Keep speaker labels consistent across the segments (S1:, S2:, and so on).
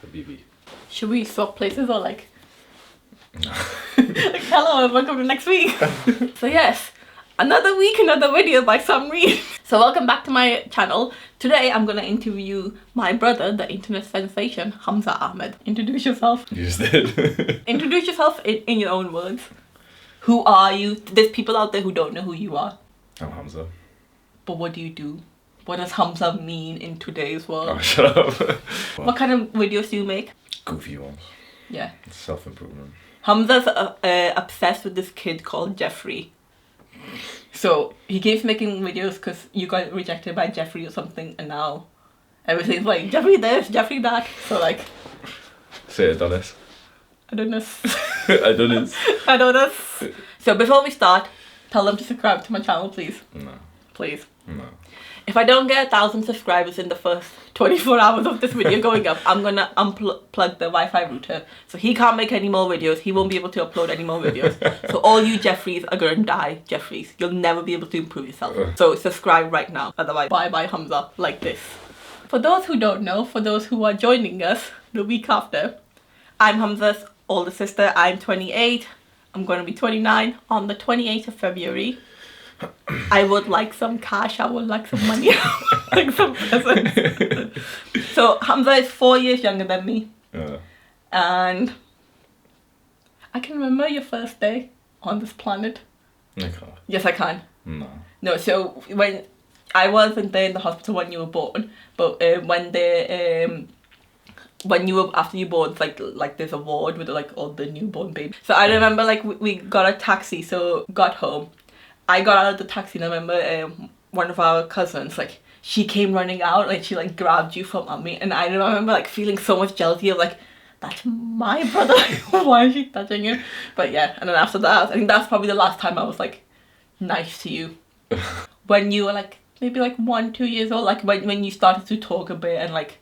S1: Habibi.
S2: Should we swap places or like hello, welcome to next week. So yes, another week, another video by some reason. So welcome back to my channel. Today I'm gonna interview my brother, the internet sensation, Hamza Ahmed. Introduce yourself.
S1: You just did.
S2: Introduce yourself in your own words. Who are you? There's people out there who don't know who you are.
S1: I'm Hamza.
S2: But what do you do? What does Hamza mean in today's world?
S1: Oh, shut up.
S2: What kind of videos do you make?
S1: Goofy ones.
S2: Yeah.
S1: Self-improvement.
S2: Hamza's obsessed with this kid called Jeffrey. So he keeps making videos because you got rejected by Jeffrey or something, and now everything's like Jeffrey this, Jeffrey that. So like,
S1: Say it, Adonis.
S2: Adonis.
S1: Adonis.
S2: Adonis. So before we start, tell them to subscribe to my channel, please.
S1: No.
S2: Please.
S1: No.
S2: If I don't get 1,000 subscribers in the first 24 hours of this video going up, I'm gonna unplug the Wi-Fi router. So he can't make any more videos. He won't be able to upload any more videos. So all you Jeffreys are gonna die, Jeffreys. You'll never be able to improve yourself. So subscribe right now. Otherwise, bye-bye Hamza, like this. For those who don't know, for those who are joining us the week after, I'm Hamza's older sister. I'm 28. I'm gonna be 29 on the 28th of February. I would like some cash, I would like some money, like some presents. So Hamza is 4 years younger than me. And I can remember your first day on this planet.
S1: I can't.
S2: Yes, I can.
S1: No.
S2: No, so when I wasn't there in the hospital when you were born, but when you were after you born, it's like there's a ward with like all the newborn babies. So I remember like we got a taxi, so got home. I got out of the taxi and I remember one of our cousins, like, she came running out, like, she, like, grabbed you from me. And I remember, like, feeling so much jealousy of, like, that's my brother. Why is she touching you? But, yeah, and then after that, I think that's probably the last time I was, like, nice to you. When you were, like, maybe, like, 1, 2 years old, like, when you started to talk a bit and, like,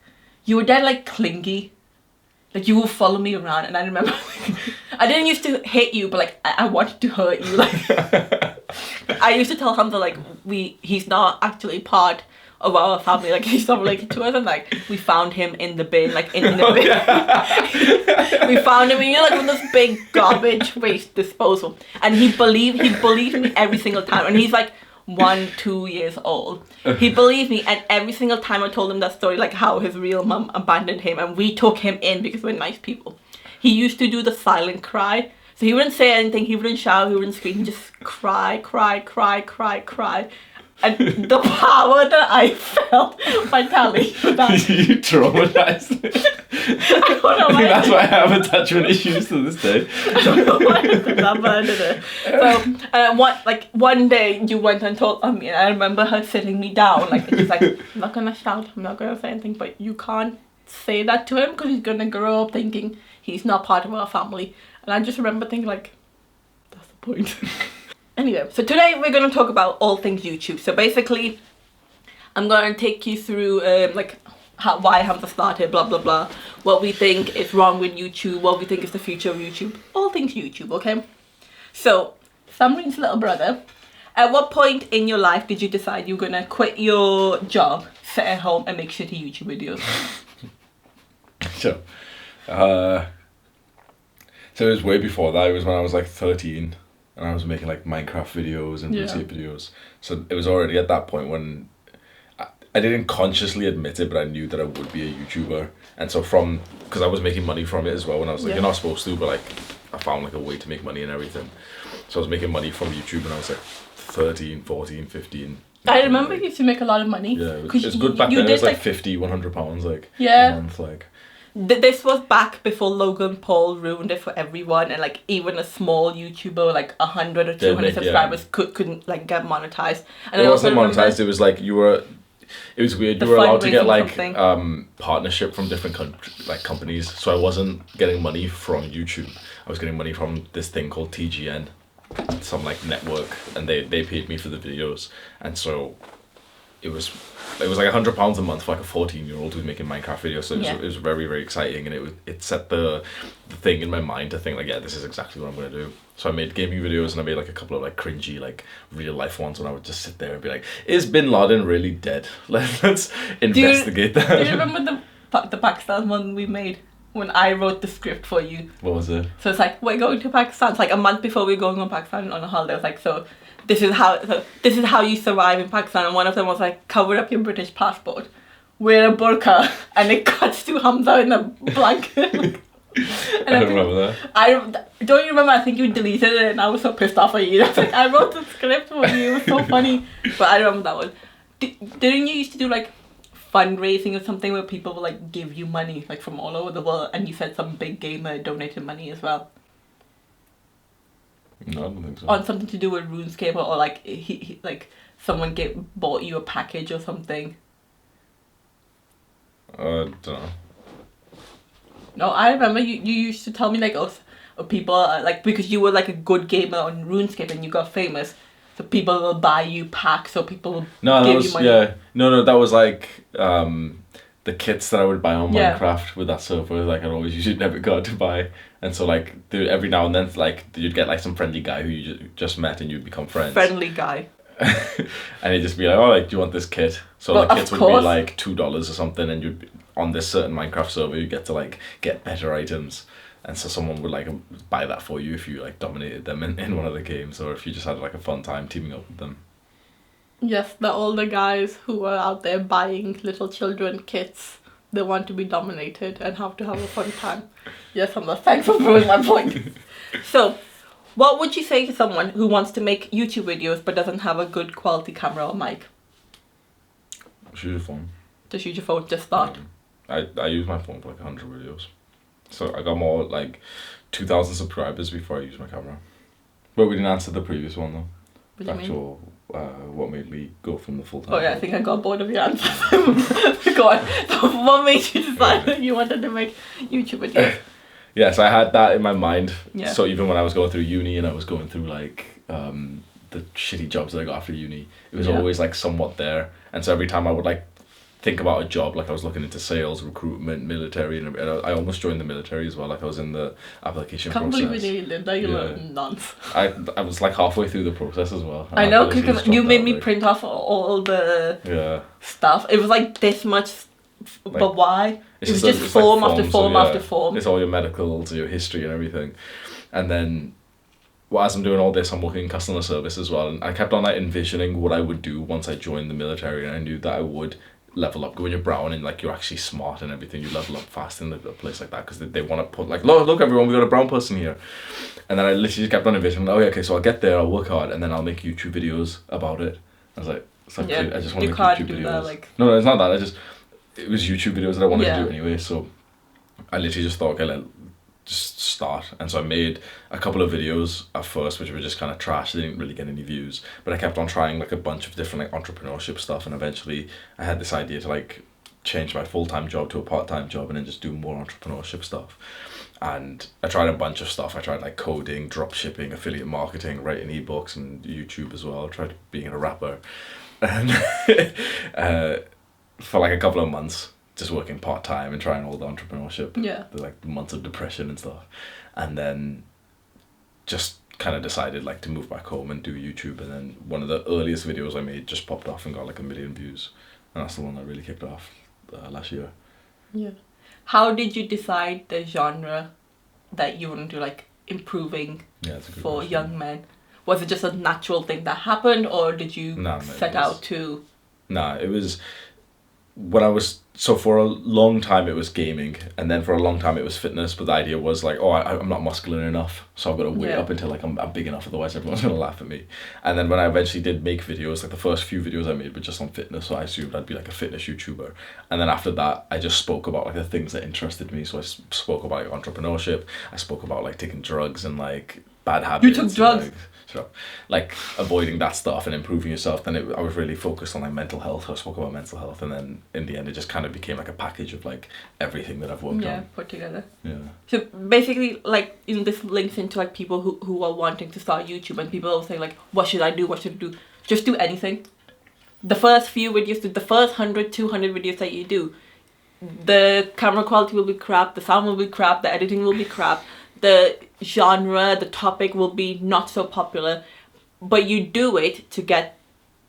S2: you were dead, like, clingy. Like, you will follow me around, and I remember, like, I didn't used to hate you, but, like, I wanted to hurt you, like, I used to tell Hamza, like, he's not actually part of our family, like, he's not related to us, and, like, we found him in the bin, like, in the bin. Yeah. We found him in, like, one of those big garbage waste disposal, and he believed me every single time, and he's, like, 1, 2 years old. He believed me, and every single time I told him that story, like how his real mum abandoned him and we took him in because we're nice people, he used to do the silent cry. So he wouldn't say anything, he wouldn't shout, he wouldn't scream, he'd just cry. And the power that I felt by telling you that.
S1: You traumatized me.
S2: I don't know why.
S1: That's why I have attachment issues to this day.
S2: I don't know why I did that, but I did it. So, one day you went and told me, and I remember her sitting me down, like, she's like, I'm not gonna shout, I'm not gonna say anything, but you can't say that to him because he's gonna grow up thinking he's not part of our family. And I just remember thinking, like, that's the point. Anyway, so today we're going to talk about all things YouTube. So basically, I'm going to take you through why Hamza started, blah, blah, blah. What we think is wrong with YouTube, what we think is the future of YouTube. All things YouTube, okay? So, Samrin's little brother, at what point in your life did you decide you were going to quit your job, sit at home and make shitty YouTube videos?
S1: So it was way before that. It was when I was like 13 and I was making like Minecraft videos and routine videos. So it was already at that point when I didn't consciously admit it, but I knew that I would be a YouTuber. And so because I was making money from it as well when I was like, you're not supposed to, but like I found like a way to make money and everything. So I was making money from YouTube when I was like 13, 14, 15.
S2: I remember you used to make a lot of money.
S1: Yeah, it was good back then. It was like 50, 100 pounds like a month, like.
S2: This was back before Logan Paul ruined it for everyone, and like even a small YouTuber like 100 or 200 subscribers couldn't like get monetized. And
S1: it wasn't monetized. It was like it was weird. You were allowed to get like partnership from different companies. So I wasn't getting money from YouTube. I was getting money from this thing called TGN, some like network, and they paid me for the videos, and so it was like £100 a month for like a 14-year-old who's making Minecraft videos. So it was very, very exciting, and it set the thing in my mind to think like, yeah, this is exactly what I'm gonna do. So I made gaming videos, and I made like a couple of like cringy like real life ones when I would just sit there and be like, is Bin Laden really dead? Let's investigate that.
S2: Do you remember the Pakistan one we made? when I wrote the script for you.
S1: What was it?
S2: So it's like, we're going to Pakistan. It's like a month before we're going on Pakistan on a holiday. It's like, so this is how you survive in Pakistan. And one of them was like, cover up your British passport, wear a burqa, and it cuts to Hamza in a blanket.
S1: I don't remember that.
S2: Don't you remember? I think you deleted it, and I was so pissed off at you. I was like, I wrote the script for you. It was so funny. But I remember that one. Didn't you used to do like fundraising or something where people would like give you money like from all over the world, and you said some big gamer donated money as well?
S1: No, I don't think so.
S2: On something to do with RuneScape, or like he like someone bought you a package or something.
S1: Don't know.
S2: No, I remember you used to tell me like, people like, because you were like a good gamer on RuneScape and you got famous, so people will buy you packs, or people will give you money.
S1: Yeah, no, that was like the kits that I would buy on Minecraft with that server. Like I'd always usually never got to buy, and so like every now and then like you'd get like some friendly guy who you just met and you'd become friends.
S2: Friendly guy.
S1: And he'd just be like, oh, like, do you want this kit? So the kits would be like $2 or something, and you'd on this certain Minecraft server you get to like get better items, and so someone would like buy that for you if you like dominated them in one of the games, or if you just had like a fun time teaming up with them.
S2: Yes, the older guys who are out there buying little children kits, they want to be dominated and have to have a fun time. Yes, Hamza, thanks for proving my point. So, what would you say to someone who wants to make YouTube videos but doesn't have a good quality camera or mic?
S1: Just use your phone.
S2: Just use your phone, just start.
S1: I use my phone for like 100 videos. So I got more like 2,000 subscribers before I used my camera. But we didn't answer the previous one though.
S2: What do you mean?
S1: What made me go from the full-time
S2: I think I got bored of your answers. Go on. So what made you decide that you wanted to make YouTube videos?
S1: Yeah, so I had that in my mind.
S2: Yeah.
S1: So even when I was going through uni and I was going through like the shitty jobs that I got after uni, it was always like somewhat there. And so every time I would like think about a job, like I was looking into sales, recruitment, military, and I almost joined the military as well. Like I was in the application process.
S2: Can't believe you did that. You were nonce.
S1: I was like halfway through the process as well.
S2: I know, because you made me print off all the stuff. It was like this much, but why? It was just form after form after form.
S1: It's all your medicals, your history and everything. And then as I'm doing all this, I'm working in customer service as well. And I kept on like envisioning what I would do once I joined the military, and I knew that I would level up. When you're brown and like you're actually smart and everything, you level up fast in a place like that, because they want to put like, look everyone, we got a brown person here. And then I literally just kept on envisioning, okay, so I'll get there, I'll work hard, and then I'll make YouTube videos about it. I was like, I just want to make YouTube videos. That, like... No, it's not that. It was YouTube videos that I wanted to do anyway. So I literally just thought, okay, just start. And so I made a couple of videos at first which were just kind of trash. They didn't really get any views, but I kept on trying like a bunch of different like entrepreneurship stuff, and eventually I had this idea to like change my full-time job to a part-time job and then just do more entrepreneurship stuff. And I tried a bunch of stuff. I tried like coding, drop shipping, affiliate marketing, writing ebooks, and YouTube as well. I tried being a rapper, and for like a couple of months just working part-time and trying all the entrepreneurship, the months of depression and stuff, and then just kind of decided like to move back home and do YouTube. And then one of the earliest videos I made just popped off and got like 1 million views, and that's the one that really kicked off last year.
S2: How did you decide the genre that you want to do, like improving for question. Young men? Was it just a natural thing that happened, or did you set out to?
S1: It was when I was, so for a long time it was gaming, and then for a long time it was fitness, but the idea was like, I'm not muscular enough, so I've got to wait up until like I'm big enough, otherwise everyone's going to laugh at me. And then when I eventually did make videos, like the first few videos I made were just on fitness, so I assumed I'd be like a fitness YouTuber. And then after that I just spoke about like the things that interested me, so I spoke about like entrepreneurship, I spoke about like taking drugs and like bad habits.
S2: You took drugs?
S1: Like avoiding that stuff and improving yourself. Then I was really focused on like mental health. I spoke about mental health, and then in the end it just kind of became like a package of like everything that I've worked on.
S2: Put together.
S1: So
S2: basically, like, you know, this links into like people who are wanting to start YouTube, and people will say like, what should I do? What should I do? Just do anything. The first few videos, the first 100, 200 videos that you do, the camera quality will be crap, the sound will be crap, the editing will be crap, the genre, the topic will be not so popular, but you do it to get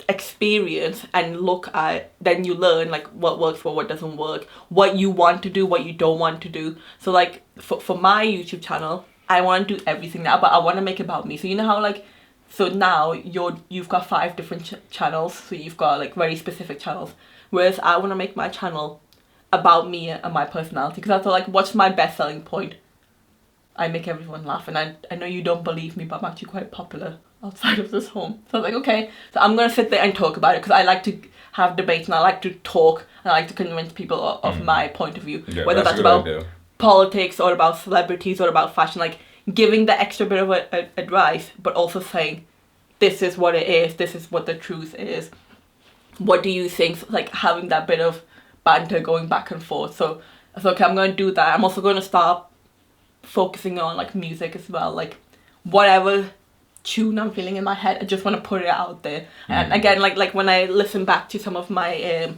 S2: experience and look at, then you learn like what works, what doesn't work, what you want to do, what you don't want to do. So like for my YouTube channel, I want to do everything now, but I want to make it about me. So you know how like, so now you've got 5 different channels, so you've got like very specific channels, whereas I want to make my channel about me and my personality, because I thought like, what's my best selling point? I make everyone laugh, and I know you don't believe me, but I'm actually quite popular outside of this home. So I was like, okay, so I'm gonna sit there and talk about it, because I like to have debates and I like to talk and I like to convince people of my point of view, whether that's about politics or about celebrities or about fashion, like giving the extra bit of advice, but also saying, this is what it is, this is what the truth is. What do you think? Like having that bit of banter going back and forth. So I thought, okay, I'm going to do that. I'm also going to start focusing on like music as well, like whatever tune I'm feeling in my head, I just want to put it out there. And again, like when I listen back to some of my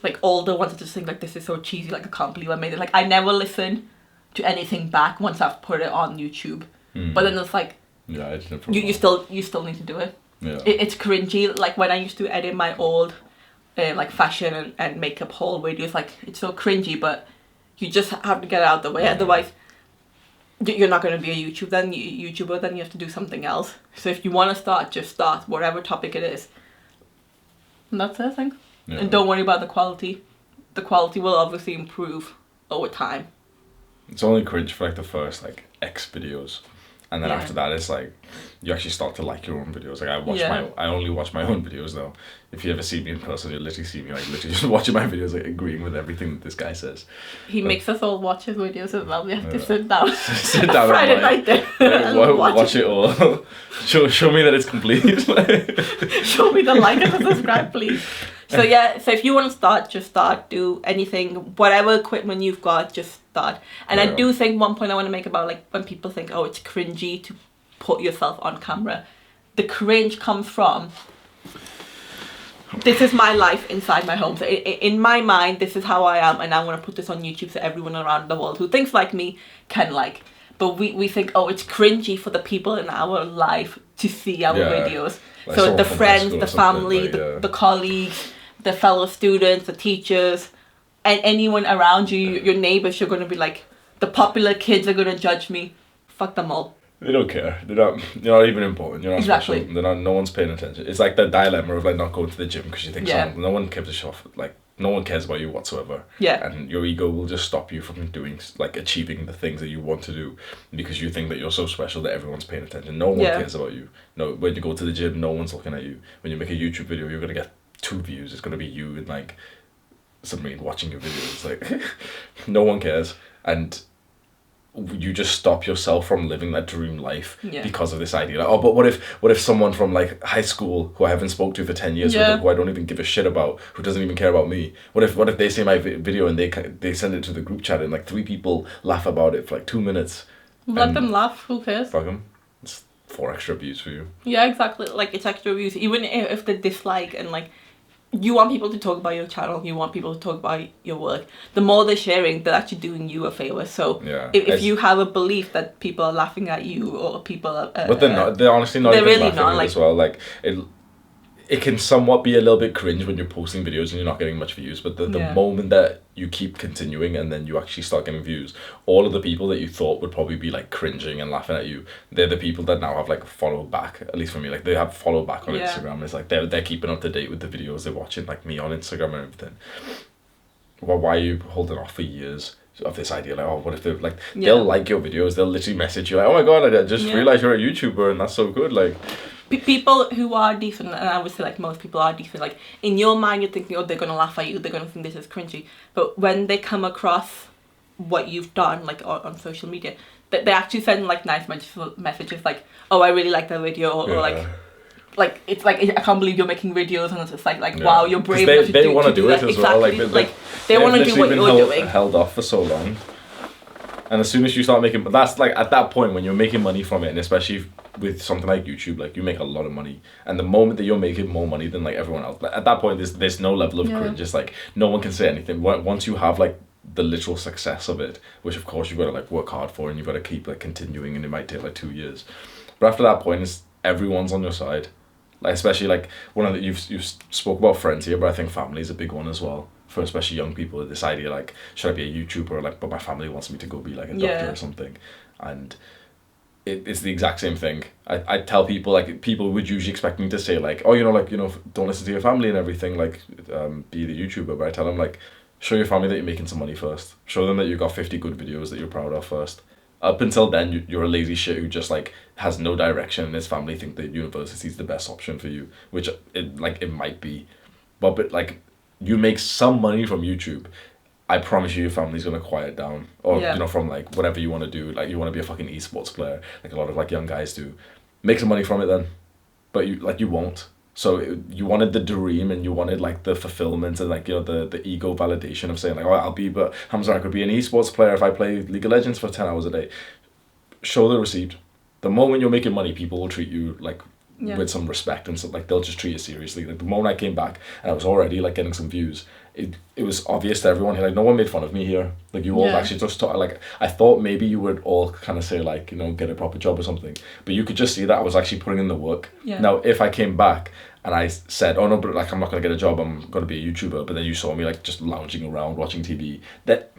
S2: like older ones, I just think like, this is so cheesy, like I can't believe I made it. Like I never listen to anything back once I've put it on YouTube. But then it's like,
S1: it's
S2: you still need to do it. It's cringy. Like when I used to edit my old like fashion and makeup haul videos, like it's so cringy, but you just have to get it out the way, otherwise you're not going to be a YouTuber. Then you have to do something else. So if you want to start, just start whatever topic it is, and that's it, I think. And don't worry about the quality. The quality will obviously improve over time.
S1: It's only cringe for like the first like X videos, and then after that it's like you actually start to like your own videos. Like I only watch my own videos now. If you ever see me in person, you'll literally see me like literally just watching my videos, like agreeing with everything that this guy says.
S2: He makes us all watch his videos as well. We have to sit down
S1: sit down
S2: Friday night there
S1: and watch it all. show me that it's complete.
S2: Show me the like and the subscribe, please. So so if you want to start, just start. Do anything, whatever equipment you've got, just start. And I do think one point I want to make about like when people think, oh, it's cringy to put yourself on camera. The cringe comes from, this is my life inside my home. So in my mind, this is how I am, and I want to put this on YouTube so everyone around the world who thinks like me can like. But we think, oh, it's cringy for the people in our life to see our videos. Like so the friends, the family, the colleagues, the fellow students, the teachers, and anyone around you, your neighbors, you're going to be like, the popular kids are going to judge me. Fuck them all.
S1: They don't care. You're not even important. You're not special. No one's paying attention. It's like the dilemma of like not going to the gym because you think no one gives a shit. Like no one cares about you whatsoever. And your ego will just stop you from doing, like, achieving the things that you want to do because you think that you're so special that everyone's paying attention. No one cares about you. No, when you go to the gym, no one's looking at you. When you make a YouTube video, you're gonna get 2 views. It's gonna be you and like somebody watching your videos. Like no one cares, and you just stop yourself from living that dream life because of this idea. Like, oh, but what if someone from like high school who I haven't spoke to for 10 years, who I don't even give a shit about, who doesn't even care about me, what if they see my video and they send it to the group chat and like 3 people laugh about it for like 2 minutes?
S2: Let them laugh. Who cares?
S1: Fuck them. It's 4 extra views for you.
S2: Yeah, exactly. Like it's extra views, even if they dislike, and like, you want people to talk about your channel, you want people to talk about your work. The more they're sharing, they're actually doing you a favor. So if you have a belief that people are laughing at you or people are...
S1: but they're not. They're honestly not even really laughing like, as well. Like, it can somewhat be a little bit cringe when you're posting videos and you're not getting much views, but the moment that you keep continuing and then you actually start getting views, all of the people that you thought would probably be like cringing and laughing at you, they're the people that now have like followed back, at least for me. Like they have followed back on Instagram. It's like they're keeping up to date with the videos they're watching, like me on Instagram and everything. Well, why are you holding off for years of this idea? Like, oh, what if they're like, they'll like your videos, they'll literally message you like, oh my god, I just realized you're a YouTuber and that's so good. Like,
S2: people who are decent, and I would say like most people are decent, like in your mind you're thinking, oh, they're gonna laugh at you, they're gonna think this is cringy, but when they come across what you've done like on social media, they actually send like nice messages like, oh, I really like that video, or like it's like, I can't believe you're making videos, and it's just like wow, you're brave enough
S1: they want to do it as well. Like
S2: they want to do what you're doing.
S1: Held off for so long, and as soon as you start making, that's like at that point when you're making money from it, and especially with something like YouTube, like you make a lot of money, and the moment that you're making more money than like everyone else, like, at that point there's no level of cringe. It's like no one can say anything once you have like the literal success of it, which of course you've got to like work hard for, and you've got to keep like continuing, and it might take like 2 years, but after that point everyone's on your side. Like especially like one of the you've spoke about friends here, but I think family is a big one as well for especially young people. This idea like should I be a YouTuber, like but my family wants me to go be like a doctor or something, and it's the exact same thing. I tell people like people would usually expect me to say like oh don't listen to your family and everything like be the YouTuber, but I tell them like show your family that you're making some money first. Show them that you've got 50 good videos that you're proud of first. Up until then, you're a lazy shit who just like has no direction, and his family think that university is the best option for you, which it might be, but like you make some money from YouTube. I promise you, your family's gonna quiet down, or from like whatever you want to do. Like you want to be a fucking esports player, like a lot of like young guys do. Make some money from it then, but you won't. So you wanted the dream and you wanted like the fulfillment and like the ego validation of saying like but Hamza, I could be an esports player if I play League of Legends for 10 hours a day. Show the receipt. The moment you're making money, people will treat you like with some respect and stuff. Like they'll just treat you seriously. Like the moment I came back and I was already like getting some views, it was obvious to everyone. Like no one made fun of me here. Like you all actually just like I thought maybe you would all kind of say like get a proper job or something, but you could just see that I was actually putting in the work. Now if I came back and I said oh no but like I'm not gonna get a job, I'm gonna be a YouTuber, but then you saw me like just lounging around watching TV, that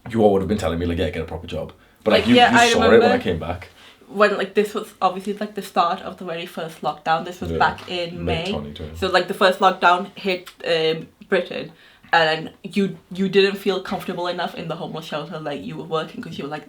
S1: you all would have been telling me like get a proper job. But like you saw it when I came back.
S2: When like this was obviously like the start of the very first lockdown. This was back in May. 2020. So like the first lockdown hit Britain, and you didn't feel comfortable enough in the homeless shelter like you were working because you were like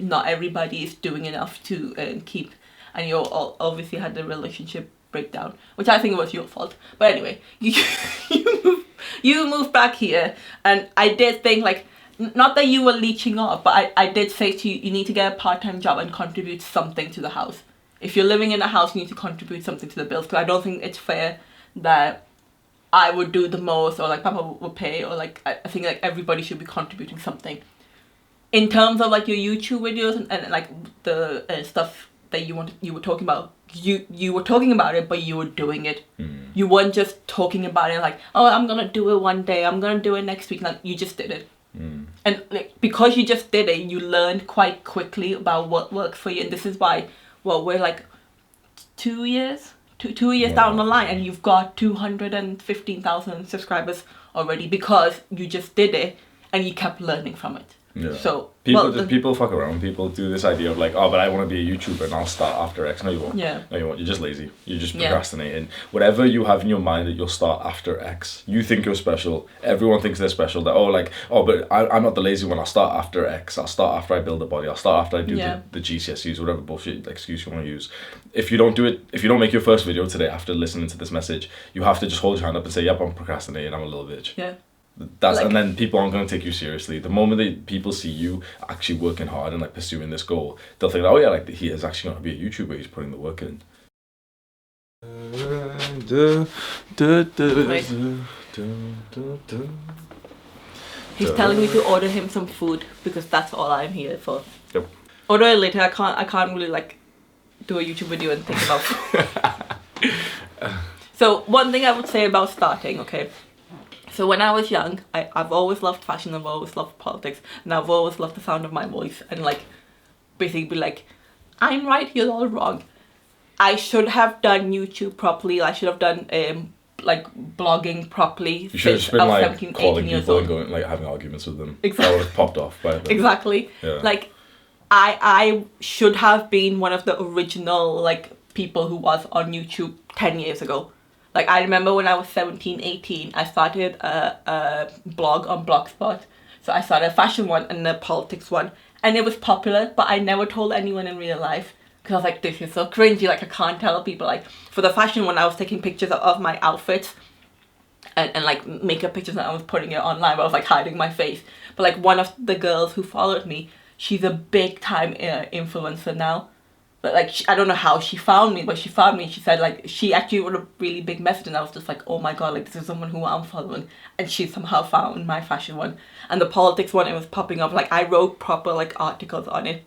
S2: not everybody is doing enough to keep, and you all obviously had the relationship breakdown, which I think was your fault. But anyway, you moved back here, and I did think like. Not that you were leeching off, but I did say to you, you need to get a part-time job and contribute something to the house. If you're living in a house, you need to contribute something to the bills. Because I don't think it's fair that I would do the most, or like Papa would pay, or like I think like everybody should be contributing something. In terms of like your YouTube videos and like the stuff that you were talking about, you were talking about it, but you were doing it. You weren't just talking about it like, oh, I'm gonna do it one day, I'm gonna do it next week. Like you just did it. And like, because you just did it, you learned quite quickly about what works for you, and this is why we're like 2 years down the line and you've got 215,000 subscribers already because you just did it and you kept learning from it. So
S1: people fuck around. People do this idea of like, oh, but I want to be a YouTuber and I'll start after X. No, you won't. No, you won't. You're just lazy. You're just procrastinating. Whatever you have in your mind that you'll start after X, you think you're special. Everyone thinks they're special. That but I'm not the lazy one. I'll start after X. I'll start after I build a body. I'll start after I do the GCSEs, whatever bullshit excuse you want to use. If you don't do it, if you don't make your first video today after listening to this message, you have to just hold your hand up and say, yep, I'm procrastinating. I'm a little bitch. And then people aren't going to take you seriously. The moment that people see you actually working hard and like pursuing this goal, they'll think, oh yeah, like he is actually going to be a YouTuber. He's putting the work in.
S2: He's telling me to order him some food because that's all I'm here for.
S1: Yep.
S2: Order it later. I can't really like do a YouTube video and think about food. So one thing I would say about starting, okay. So when I was young, I've always loved fashion, I've always loved politics, and I've always loved the sound of my voice and like basically be like, I'm right, you're all wrong. I should have done YouTube properly. I should have done like blogging properly.
S1: You should have just been like 17, calling people and going like having arguments with them.
S2: Exactly.
S1: That would have popped off by then.
S2: Exactly. Like I should have been one of the original like people who was on YouTube 10 years ago. Like, I remember when I was 17, 18, I started a blog on Blogspot. So I started a fashion one and a politics one. And it was popular, but I never told anyone in real life. Because I was like, this is so cringy. Like, I can't tell people. Like, for the fashion one, I was taking pictures of my outfits. And like, makeup pictures, and I was putting it online. But I was, like, hiding my face. But, like, one of the girls who followed me, she's a big-time influencer now. But like, I don't know how she found me, but she found me. She said like, she actually wrote a really big message, and I was just like, oh my god, like this is someone who I'm following, and she somehow found my fashion one. And the politics one, it was popping up. Like I wrote proper like articles on it,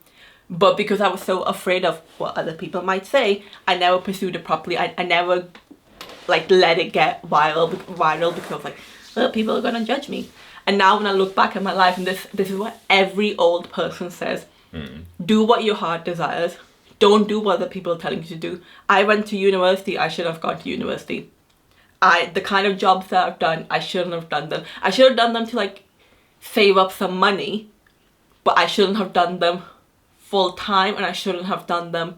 S2: but because I was so afraid of what other people might say, I never pursued it properly. I never like let it get viral because I was like, well, people are gonna judge me. And now when I look back at my life, and this is what every old person says, do what your heart desires. Don't do what the people are telling you to do. I went to university. I should have gone to university. The kind of jobs that I've done, I shouldn't have done them. I should have done them to like save up some money, but I shouldn't have done them full time, and I shouldn't have done them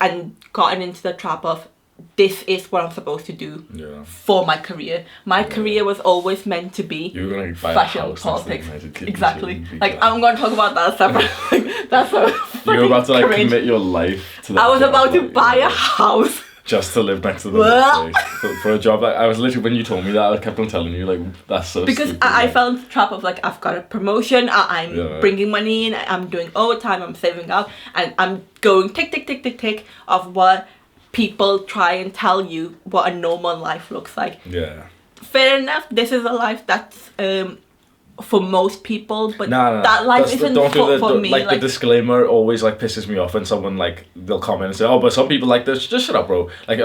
S2: and gotten into the trap of this is what I'm supposed to do for my career. My career was always meant to be fashion, politics. Exactly. Like, I'm going to talk about that separately. That's a
S1: You're about to like commit your life to that.
S2: I was about to buy a house.
S1: Just to live next to the workplace. For a job, like, I was literally, when you told me that, I kept on telling you, like, that's so
S2: because
S1: stupid.
S2: I fell into the trap of, like, I've got a promotion, I'm bringing money in, I'm doing overtime, I'm saving up, and I'm going tick of what people try and tell you what a normal life looks like.
S1: Yeah.
S2: Fair enough, this is a life that's for most people, but that life isn't for me.
S1: Like, the disclaimer always like pisses me off when someone like they'll comment and say, oh, but some people like this. Just shut up, bro. Like,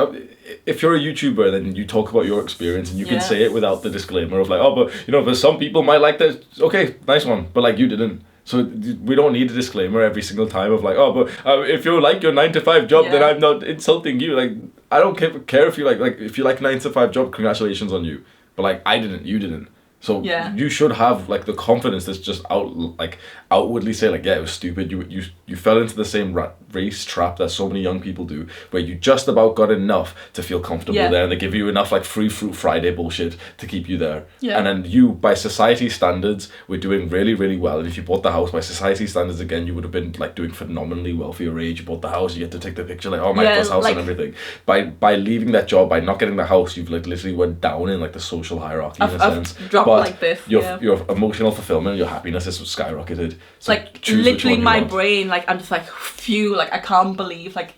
S1: if you're a YouTuber, then you talk about your experience and you can say it without the disclaimer of like, oh, but you know, but some people might like this. Okay, nice one, but like you didn't. So we don't need a disclaimer every single time of like, oh, but if you like your 9-to-5 job, then I'm not insulting you. Like, I don't care if you like if you like 9-to-5 job, congratulations on you. But like, I didn't, you didn't. So you should have like the confidence that's just outwardly say like, yeah, it was stupid. You fell into the same race trap that so many young people do, where you just about got enough to feel comfortable there, and they give you enough like free Fruit Friday bullshit to keep you there. Yeah. And then you, by society standards, were doing really, really well. And if you bought the house by society standards again, you would have been like doing phenomenally well for your age. You bought the house, you get to take the picture like, oh, my first house, like, and everything. By leaving that job, by not getting the house, you've like literally went down in like the social hierarchy in a sense.
S2: Dropped like this.
S1: Your emotional fulfillment, your happiness is skyrocketed. So
S2: like literally my brain, like I'm just like phew, like I can't believe like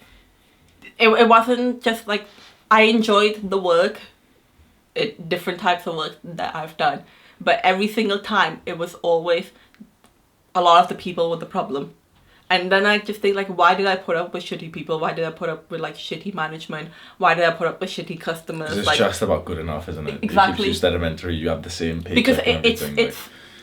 S2: it wasn't just like I enjoyed the work, different types of work that I've done, but every single time it was always a lot of the people were the problem. And then I just think like, why did I put up with shitty people? Why did I put up with like shitty management? Why did I put up with shitty customers?
S1: It's
S2: like,
S1: just about good enough, isn't it?
S2: Exactly.
S1: If you sedimentary, you have the same paycheck
S2: because
S1: and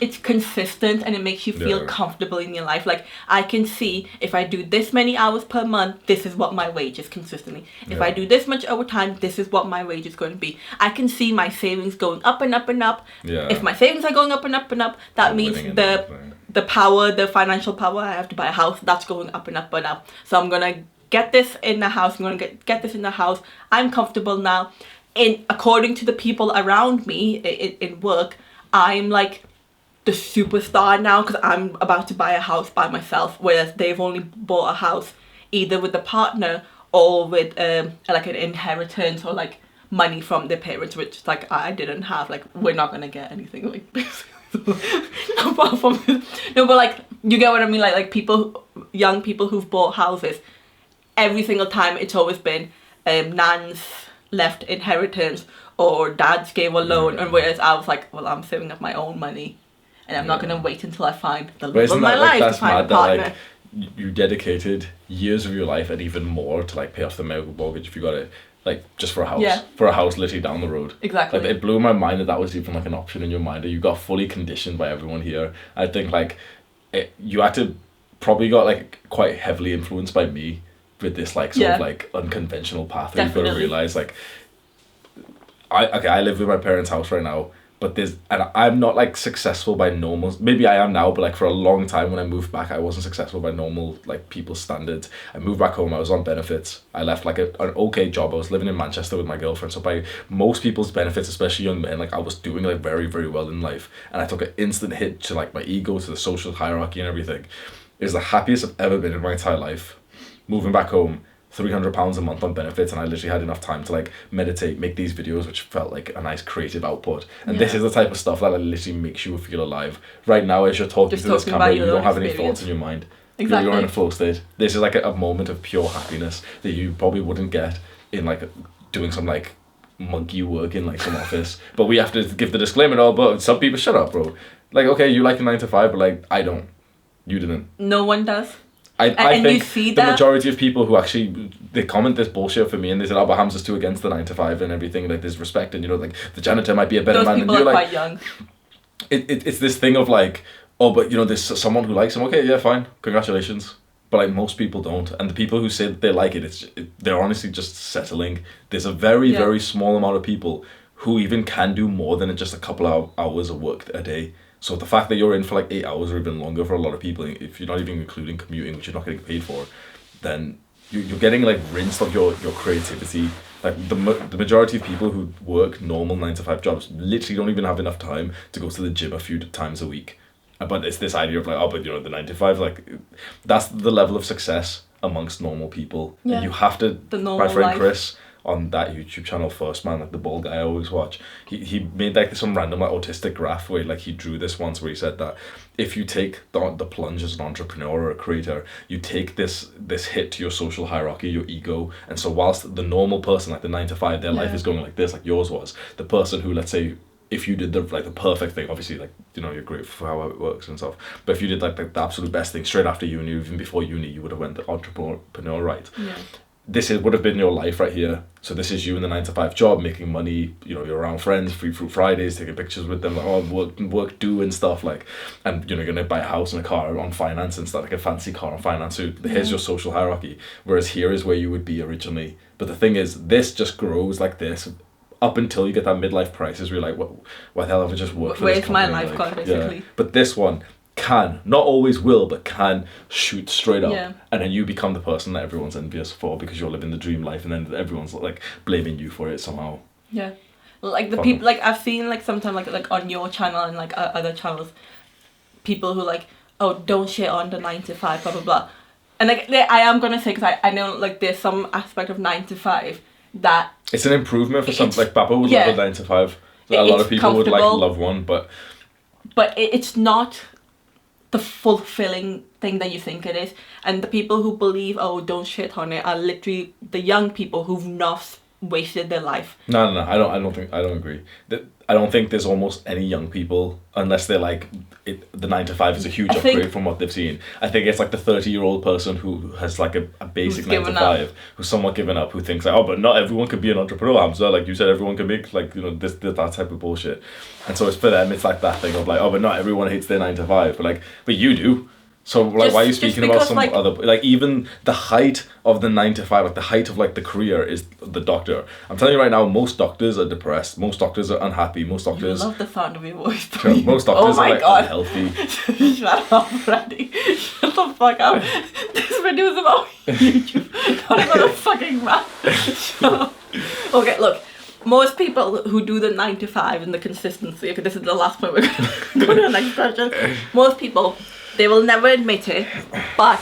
S2: it's consistent and it makes you feel comfortable in your life. Like, I can see if I do this many hours per month, this is what my wage is consistently. If I do this much overtime, this is what my wage is going to be. I can see my savings going up and up and up. Yeah. If my savings are going up and up and up, that means the power, the financial power I have to buy a house, that's going up and up and up. So I'm gonna get this in the house. I'm gonna get this in the house. I'm comfortable now. According to the people around me in work, I'm like the superstar now because I'm about to buy a house by myself, whereas they've only bought a house either with a partner or with like an inheritance or like money from their parents, which like I didn't have. Like, we're not gonna get anything like this. Apart from no, but like, you get what I mean. Like young people who've bought houses, every single time it's always been nan's left inheritance or dad's gave a loan, and whereas I was like, well, I'm saving up my own money, and I'm not gonna wait until I find the love of my life to find a partner.
S1: Like, you dedicated years of your life and even more to like pay off the mortgage if you got it. Like, just for a house literally down the road.
S2: Exactly.
S1: Like, it blew my mind that was even like an option in your mind, that you got fully conditioned by everyone here. I think like you had to probably got like quite heavily influenced by me with this like sort of like unconventional path. You've got to realize like I live in my parents' house right now, but I'm not like successful by normal. Maybe I am now, but like for a long time when I moved back, I wasn't successful by normal like people's standards. I moved back home. I was on benefits. I left like an okay job. I was living in Manchester with my girlfriend. So by most people's benefits, especially young men, like I was doing like very, very well in life. And I took an instant hit to like my ego, to the social hierarchy and everything. It was the happiest I've ever been in my entire life. Moving back home, £300 a month on benefits, and I literally had enough time to like meditate, make these videos, which felt like a nice creative output. And this is the type of stuff that literally makes you feel alive. Right now, as you're talking to this camera, you don't have any thoughts in your mind.
S2: Exactly.
S1: You're in a flow state. This is like a moment of pure happiness that you probably wouldn't get in like doing some like monkey work in like some office. But we have to give the disclaimer, but some people, shut up, bro. Like, okay, you like a 9 to 5, but like, I don't. You didn't.
S2: No one does.
S1: I think the majority of people who actually, they comment this bullshit for me and they say, oh, but Hamza's too against the 9 to 5 and everything, like there's respect and, you know, like the janitor might be a better man.
S2: Those people are quite young.
S1: It's this thing of like, oh, but you know, there's someone who likes him. Okay, yeah, fine. Congratulations. But like most people don't, and the people who say that they like it, they're honestly just settling. There's a very small amount of people who even can do more than just a couple of hours of work a day. So the fact that you're in for like 8 hours or even longer for a lot of people, if you're not even including commuting, which you're not getting paid for, then you're getting like rinsed of your creativity. Like the majority of people who work normal 9 to 5 jobs literally don't even have enough time to go to the gym a few times a week. But it's this idea of like, oh, but the 9 to 5, like that's the level of success amongst normal people.
S2: Yeah.
S1: And you have to.
S2: My
S1: friend
S2: life.
S1: Chris on that YouTube channel First Man, like the bald guy I always watch, he made like some random like autistic graph where like he drew this once where he said that if you take the plunge as an entrepreneur or a creator, you take this hit to your social hierarchy, your ego, and so whilst the normal person like the 9 to 5, their life is going like this, like yours was, the person who, let's say, if you did the perfect thing, obviously like you're great for how it works and stuff, but if you did like the absolute best thing straight after uni, even before uni, you would have went the entrepreneur right.
S2: Yeah.
S1: This would have been your life right here. So this is you in the 9 to 5 job, making money. You're around friends, free fruit Fridays, taking pictures with them, like work doing stuff, like, and you're gonna buy a house and a car on finance and stuff, like a fancy car on finance. So here's your social hierarchy. Whereas here is where you would be originally. But the thing is, this just grows like this up until you get that midlife crisis where you're like, why the hell have I just worked for this company?
S2: Where's my life gone, basically?
S1: Yeah. But this one can, not always will, but can shoot straight up.
S2: Yeah.
S1: And then you become the person that everyone's envious for because you're living the dream life, and then everyone's like blaming you for it somehow.
S2: Yeah. Like the people, like I've seen like sometimes like on your channel and like other channels, people who like, oh, don't shit on the 9 to 5, blah blah blah. And like I am gonna say, because I know like there's some aspect of 9 to 5 that
S1: it's an improvement for some, like Papa would love a 9 to 5. A lot of people would like love one, but
S2: it's not the fulfilling thing that you think it is. And the people who believe, oh, don't shit on it, are literally the young people who've not wasted their life.
S1: No, I don't agree. I don't think there's almost any young people, unless they're like the 9 to 5 is a huge upgrade from what they've seen. I think it's like the 30-year-old person who has like a basic 9 to 5, who's somewhat given up, who thinks like, oh, but not everyone can be an entrepreneur, Hamza. Like you said, everyone can make like this that type of bullshit. And so it's for them, it's like that thing of like, oh, but not everyone hates their 9 to 5, but you do. So like, why are you speaking about some other, like even the height of the 9 to 5, like the height of like the career is the doctor. I'm telling you right now, most doctors are depressed. Most doctors are unhappy. Most doctors.
S2: I love the sound of your voice.
S1: Most doctors are like unhealthy.
S2: Shut up, Randy. Shut the fuck up. This video is about YouTube, not about a fucking man. Shut up. Okay, look. Most people who do the 9 to 5 and the consistency. Okay, this is the last point. We're gonna go to the next question. Most people. They will never admit it, but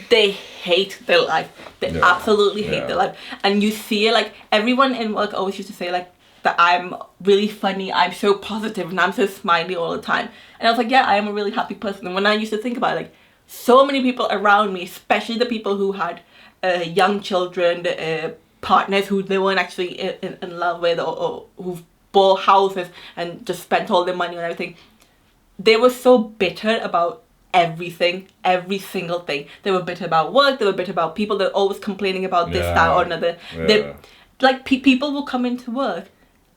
S2: they hate their life. They absolutely hate their life. And you see it, like, everyone in work always used to say, like, that I'm really funny, I'm so positive, and I'm so smiley all the time. And I was like, yeah, I am a really happy person. And when I used to think about it, like, so many people around me, especially the people who had young children, partners who they weren't actually in love with, or who've bought houses and just spent all their money on everything, they were so bitter about everything, every single thing. They were bitter about work, they were bitter about people, they're always complaining about this, that or another. They, like people will come into work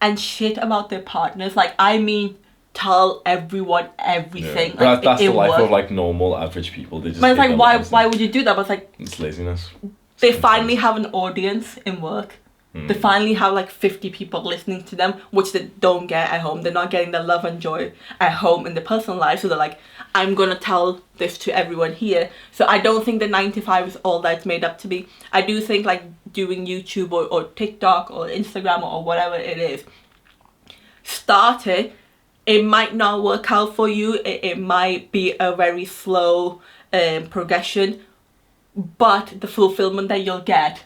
S2: and shit about their partners, like I mean tell everyone everything.
S1: Yeah.
S2: Like,
S1: that's the life of like normal average people. They just,
S2: but it's like why would you do that? But it's like
S1: it's laziness.
S2: They finally have an audience in work. They finally have like 50 people listening to them, which they don't get at home. They're not getting the love and joy at home in their personal life. So they're like, I'm gonna tell this to everyone here. So I don't think the 9 to 5 is all that it's made up to be. I do think like doing YouTube or TikTok or Instagram or whatever it is, start it. It might not work out for you. It might be a very slow progression, but the fulfillment that you'll get,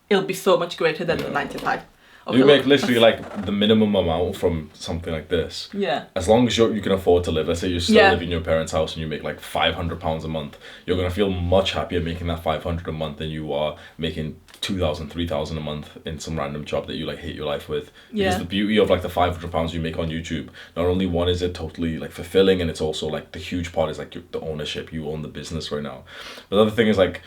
S2: it'll be so much greater than the 9 to 5. Okay,
S1: you make literally like the minimum amount from something like this.
S2: Yeah.
S1: As long as you can afford to live. Let's say you still live in your parents' house and you make like £500 a month. You're gonna feel much happier making that 500 a month than you are making 2,000, 3,000 a month in some random job that you like hate your life with. Because the beauty of like the £500 you make on YouTube, not only one is it totally like fulfilling, and it's also like the huge part is like the ownership. You own the business right now. But the other thing is like,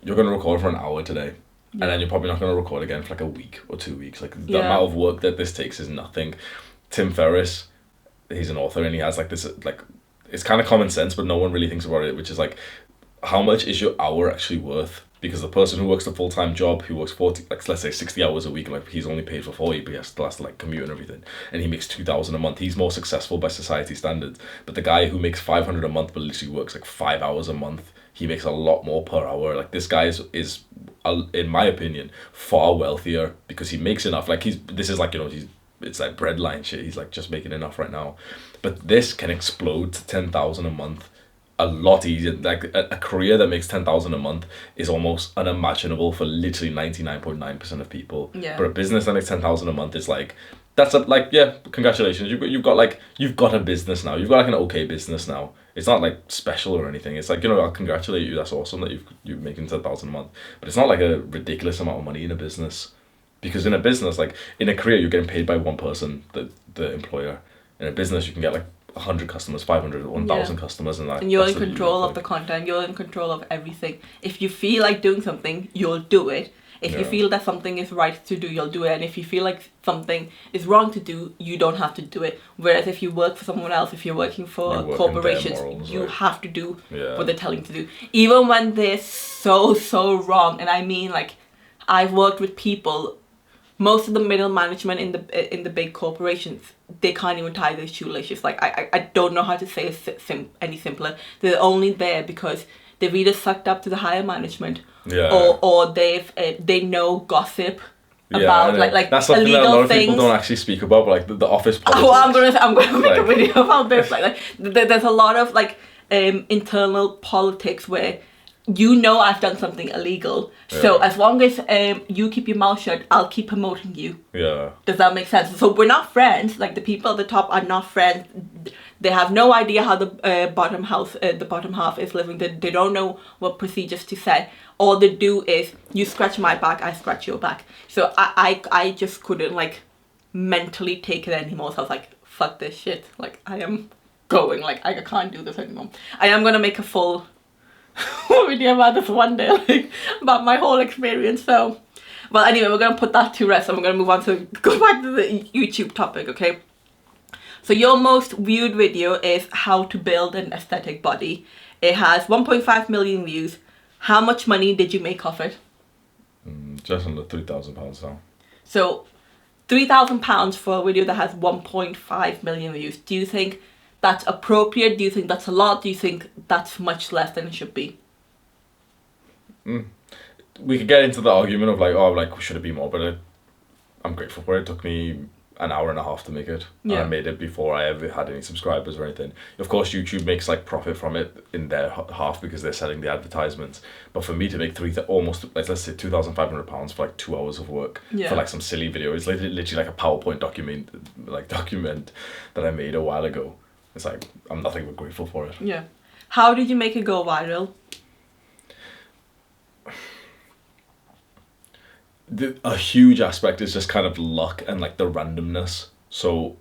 S1: you're gonna record for an hour today. And then you're probably not going to record again for like a week or 2 weeks. Like the amount of work that this takes is nothing. Tim Ferriss, he's an author, and he has like this, like, it's kind of common sense, but no one really thinks about it, which is like, how much is your hour actually worth? Because the person who works a full-time job, who works 40, like let's say 60 hours a week, like he's only paid for 40, but he still has to like commute and everything, and he makes 2,000 a month. He's more successful by society standards. But the guy who makes 500 a month but literally works like 5 hours a month, he makes a lot more per hour. Like this guy is in my opinion, far wealthier because he makes enough. Like this is like, you know, it's like breadline shit. He's like just making enough right now. But this can explode to 10,000 a month a lot easier. Like a career that makes 10,000 a month is almost unimaginable for literally 99.9% of people.
S2: Yeah.
S1: But a business that makes 10,000 a month is like, that's like, yeah, congratulations. You've got a business now. You've got like an okay business now. It's not like special or anything. It's like, you know, I'll congratulate you. That's awesome that you're making 10,000 a month. But it's not like a ridiculous amount of money in a business. Because in a business, like in a career, you're getting paid by one person, the employer. In a business, you can get like 100 customers, 500, 1,000 customers,
S2: and you're in control of the content. You're in control of everything. If you feel like doing something, you'll do it. If you feel that something is right to do, you'll do it. And if you feel like something is wrong to do, you don't have to do it. Whereas if you work for someone else, if you're working for corporations, you have to do what they're telling you to do, even when they're so wrong. And I mean, like, I've worked with people. Most of the middle management in the big corporations, they can't even tie their shoelaces. Like, I don't know how to say it any simpler. They're only there because they've either sucked up to the higher management, or they know gossip about like
S1: that's something
S2: illegal
S1: that a lot of
S2: things.
S1: people don't actually speak about, but like the office politics.
S2: Oh, I'm gonna make a video about this. Like there's a lot of like internal politics where, you know, I've done something illegal. So as long as you keep your mouth shut, I'll keep promoting you.
S1: Yeah.
S2: Does that make sense? So we're not friends. Like the people at the top are not friends. They have no idea how the bottom half is living. They don't know what procedures to set. All they do is, you scratch my back, I scratch your back. So I just couldn't like mentally take it anymore. So I was like, fuck this shit. Like I am going. Like I can't do this anymore. I am gonna make a full video about this one day, like about my whole experience. So, well, anyway, we're gonna put that to rest, and we're gonna move on to go back to the YouTube topic. Okay, so your most viewed video is how to build an aesthetic body. It has 1.5 million views. How much money did you make off it?
S1: Just under £3,000 now.
S2: So £3,000 for a video that has 1.5 million views. Do you think that's appropriate? Do you think that's a lot? Do you think that's much less than it should be?
S1: We could get into the argument of like, oh, like should it be more? But I'm grateful for it. It took me an hour and a half to make it. Yeah. And I made it before I ever had any subscribers or anything. Of course, YouTube makes like profit from it in their half because they're selling the advertisements. But for me to make almost like, let's say £2,500 for like 2 hours of work for like some silly video, it's literally like a PowerPoint document that I made a while ago. It's like, I'm nothing but grateful for it.
S2: Yeah. How did you make it go viral?
S1: A huge aspect is just kind of luck and like the randomness. So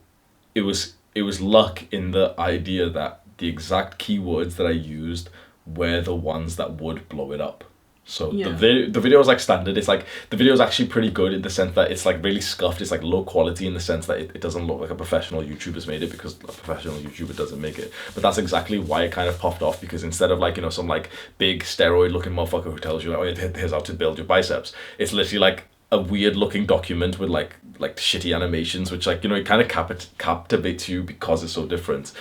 S1: it was luck in the idea that the exact keywords that I used were the ones that would blow it up. So the video is like standard. It's like the video is actually pretty good in the sense that it's like really scuffed. It's like low quality in the sense that it doesn't look like a professional YouTuber's made it, because a professional YouTuber doesn't make it. But that's exactly why it kind of popped off, because instead of like, you know, some like big steroid looking motherfucker who tells you like, oh, here's how to build your biceps, it's literally like a weird looking document with like shitty animations, which like, you know, it kind of captivates you because it's so different.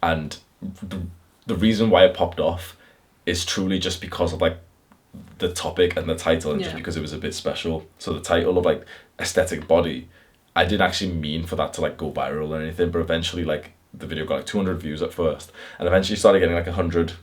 S1: And the reason why it popped off is truly just because of like the topic and the title, and just because it was a bit special. So the title of like aesthetic body, I didn't actually mean for that to like go viral or anything, but eventually like the video got like 200 views at first, and eventually started getting like 100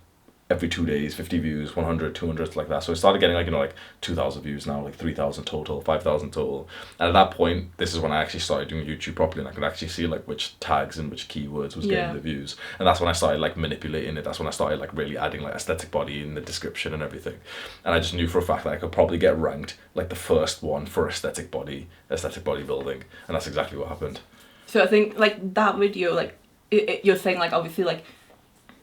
S1: every 2 days, 50 views, 100, 200, like that. So it started getting like, you know, like 2,000 views now, like 3,000 total, 5,000 total. And at that point, this is when I actually started doing YouTube properly, and I could actually see like which tags and which keywords was getting the views. And that's when I started like manipulating it. That's when I started like really adding like aesthetic body in the description and everything. And I just knew for a fact that I could probably get ranked like the first one for aesthetic bodybuilding. And that's exactly what happened.
S2: So I think like that video, like you're saying like obviously like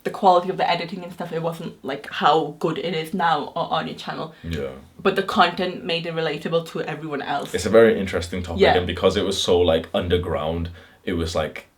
S2: the quality of the editing and stuff, it wasn't like how good it is now on your channel. Yeah. But the content made it relatable to everyone else.
S1: It's a very interesting topic, and because it was so like underground, it was like,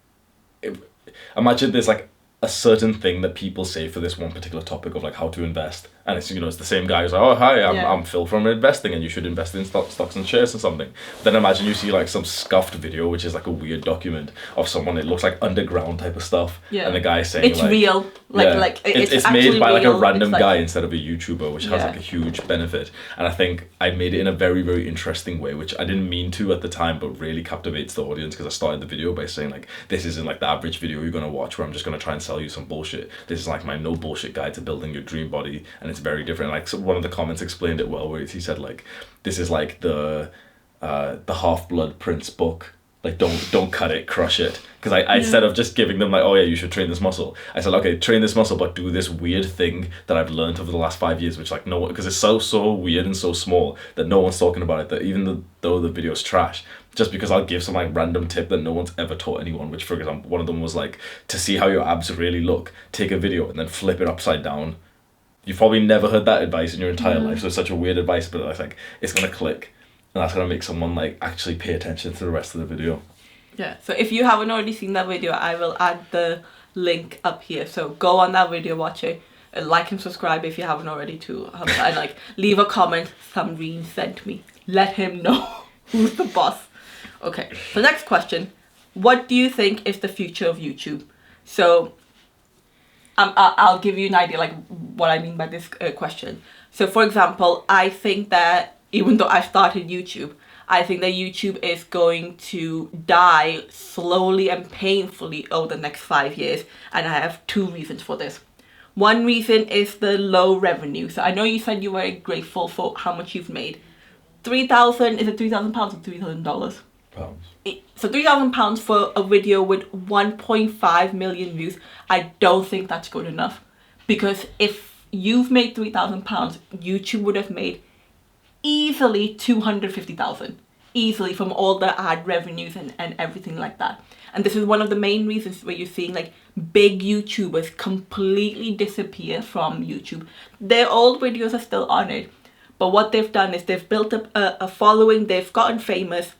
S1: imagine there's like a certain thing that people say for this one particular topic of like how to invest, and it's, you know, it's the same guy who's like, oh hi, I'm Phil from investing, and you should invest in stocks and shares or something. Then imagine you see like some scuffed video which is like a weird document of someone, it looks like underground type of stuff, and the guy saying
S2: it's
S1: like,
S2: real, like
S1: it's made by like a random
S2: like,
S1: guy instead of a YouTuber, which has like a huge benefit. And I think I made it in a very, very interesting way, which I didn't mean to at the time, but really captivates the audience, because I started the video by saying like, this isn't like the average video you're gonna watch where I'm just gonna try and sell you some bullshit. This is like my no bullshit guide to building your dream body, and it's very different. Like, so one of the comments explained it well, where he said like, this is like the Half-Blood Prince book. Like, don't cut it, crush it. Because I instead of just giving them like, oh yeah, you should train this muscle, I said, okay, train this muscle, but do this weird thing that I've learned over the last 5 years, which like no one, because it's so weird and so small that no one's talking about it, that even though the video's trash, just because I'll give some like random tip that no one's ever taught anyone, which for example, one of them was like, to see how your abs really look, take a video and then flip it upside down. You've probably never heard that advice in your entire life, so it's such a weird advice, but I think it's gonna click, and that's gonna make someone like actually pay attention to the rest of the video.
S2: Yeah, so if you haven't already seen that video, I will add the link up here. So go on that video, watch it, and like and subscribe if you haven't already to Hamza, and like leave a comment. Samreen sent me. Let him know who's the boss. Okay, the next question: what do you think is the future of YouTube? So I'll give you an idea like what I mean by this question. So for example, I think that even though I started YouTube, I think that YouTube is going to die slowly and painfully over the next 5 years, and I have 2 reasons for this. One reason is the low revenue. So I know you said you were grateful for how much you've made. 3,000, is it £3,000 or $3,000?
S1: Pounds.
S2: So £3,000 for a video with 1.5 million views, I don't think that's good enough. Because if you've made £3,000, YouTube would have made easily 250,000, easily, from all the ad revenues and everything like that. And this is one of the main reasons where you're seeing like big YouTubers completely disappear from YouTube. Their old videos are still on it, but what they've done is they've built up a following, they've gotten famous,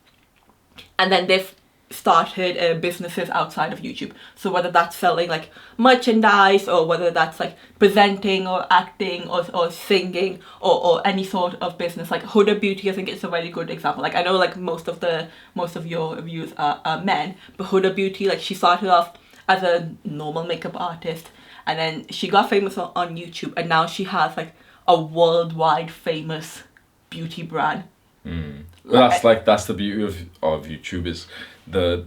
S2: and then they've started businesses outside of YouTube. So whether that's selling like merchandise, or whether that's like presenting or acting or singing, or any sort of business, like Huda Beauty, I think it's a very good example. Like I know like most of your viewers are men, but Huda Beauty, like she started off as a normal makeup artist, and then she got famous on YouTube, and now she has like a worldwide famous beauty brand.
S1: Well, that's the beauty of YouTube, is the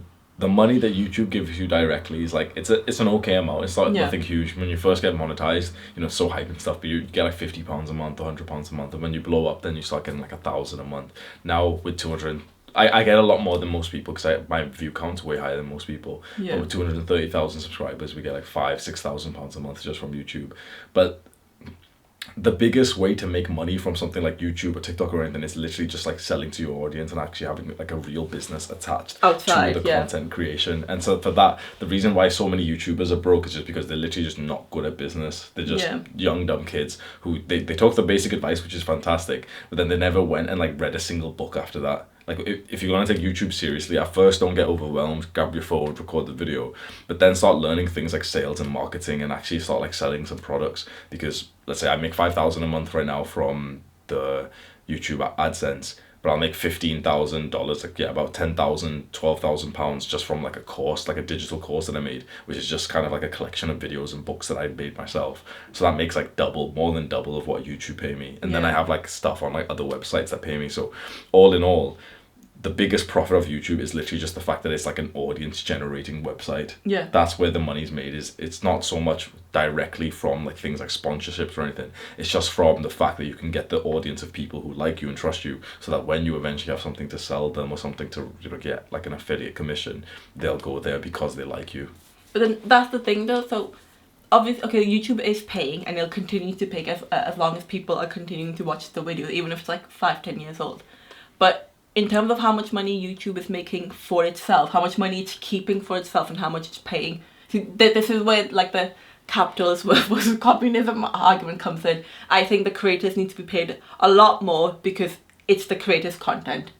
S1: money that YouTube gives you directly is like, it's an okay amount. It's not nothing huge. When you first get monetized, you know, it's so hype and stuff, but you get like £50 a month, £100 a month, and when you blow up, then you start getting like 1,000 a month. Now with 200, I get a lot more than most people, because my view count's way higher than most people. But with 230,000 subscribers, we get like £5,000-6,000 a month just from YouTube. But the biggest way to make money from something like YouTube or TikTok or anything is literally just like selling to your audience and actually having like a real business attached outside to the content creation. And so for that, the reason why so many YouTubers are broke is just because they're literally just not good at business. They're just young dumb kids who they talk the basic advice, which is fantastic, but then they never went and like read a single book after that. Like if you're going to take YouTube seriously, at first don't get overwhelmed, grab your phone, record the video, but then start learning things like sales and marketing, and actually start like selling some products. Because let's say I make 5,000 a month right now from the YouTube AdSense, but I'll make $15,000, like about 10,000, 12,000 pounds just from like a course, like a digital course that I made, which is just kind of like a collection of videos and books that I made myself. So that makes like more than double of what YouTube pay me. And then I have like stuff on like other websites that pay me. So all in all, the biggest profit of YouTube is literally just the fact that it's like an audience generating website.
S2: Yeah. That's
S1: where the money's made. It's not so much directly from like things like sponsorships or anything. It's just from the fact that you can get the audience of people who like you and trust you, so that when you eventually have something to sell them or something to, you know, get like an affiliate commission, they'll go there because they like you.
S2: But then that's the thing though. So obviously, okay, YouTube is paying, and it'll continue to pay as long as people are continuing to watch the video, even if it's like 5-10 years old. But in terms of how much money YouTube is making for itself, how much money it's keeping for itself, and how much it's paying, see, this is where like the capitalist versus communism argument comes in. I think the creators need to be paid a lot more, because it's the creators' content.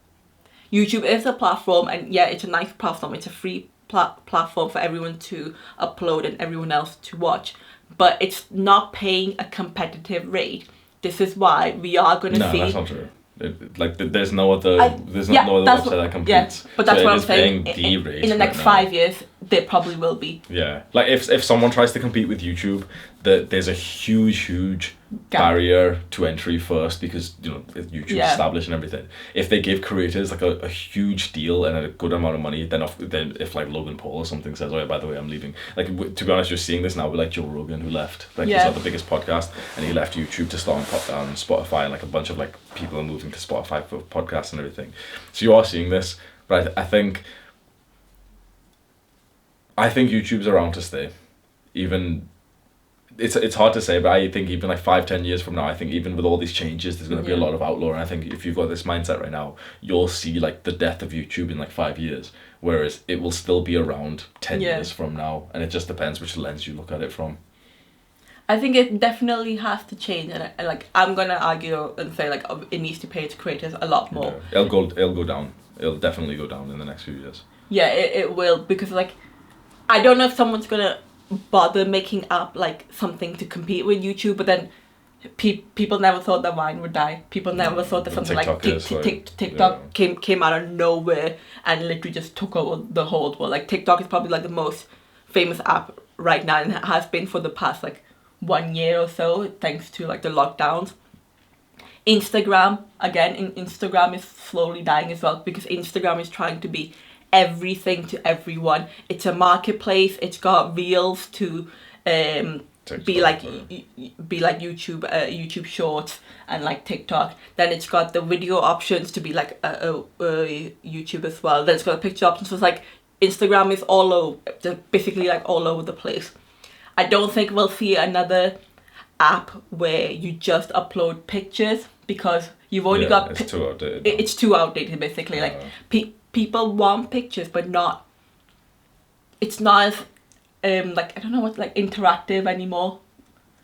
S2: YouTube is a platform, and yeah, it's a nice platform, it's a free platform for everyone to upload and everyone else to watch, but it's not paying a competitive rate. This is why we are going to see...
S1: No, that's not true. There's no other website that competes.
S2: Yeah, but that's what I'm saying.
S1: In
S2: the next 5 years, there probably will be.
S1: Yeah, like if someone tries to compete with YouTube, there's a huge barrier to entry first, because YouTube's established and everything. If they give creators like a huge deal and a good amount of money, then if like Logan Paul or something says, oh yeah, by the way, I'm leaving. Like to be honest, you're seeing this now with like Joe Rogan, who left. Like he's got the biggest podcast and he left YouTube to start on Spotify, and like a bunch of like people are moving to Spotify for podcasts and everything. So you are seeing this, but I think YouTube's around to stay. Even it's hard to say, but I think even like 5-10 years from now, I think even with all these changes, there's going to be a lot of outlaw. And I think if you've got this mindset right now, you'll see like the death of YouTube in like 5 years, whereas it will still be around 10 years from now. And it just depends which lens you look at it from.
S2: I think it definitely has to change, and like I'm gonna argue and say like it needs to pay its creators a lot more.
S1: Yeah. It'll go down. It'll definitely go down in the next few years.
S2: Yeah, it will, because like I don't know if someone's gonna bother making up like something to compete with YouTube, but then people never thought that Vine would die. People never thought that something like TikTok came out of nowhere and literally just took over the whole world. Like TikTok is probably like the most famous app right now, and it has been for the past like 1 year or so, thanks to like the lockdowns. Instagram is slowly dying as well, because Instagram is trying to be everything to everyone. It's a marketplace. It's got Reels to be like YouTube Shorts and like TikTok. Then it's got the video options to be like YouTube as well. Then it's got the picture options. So it's like Instagram is basically like all over the place. I don't think we'll see another app where you just upload pictures, because you've already got...
S1: It's too outdated.
S2: It's too outdated, basically. Like people want pictures, but not... It's not as, like, I don't know what, like, interactive anymore.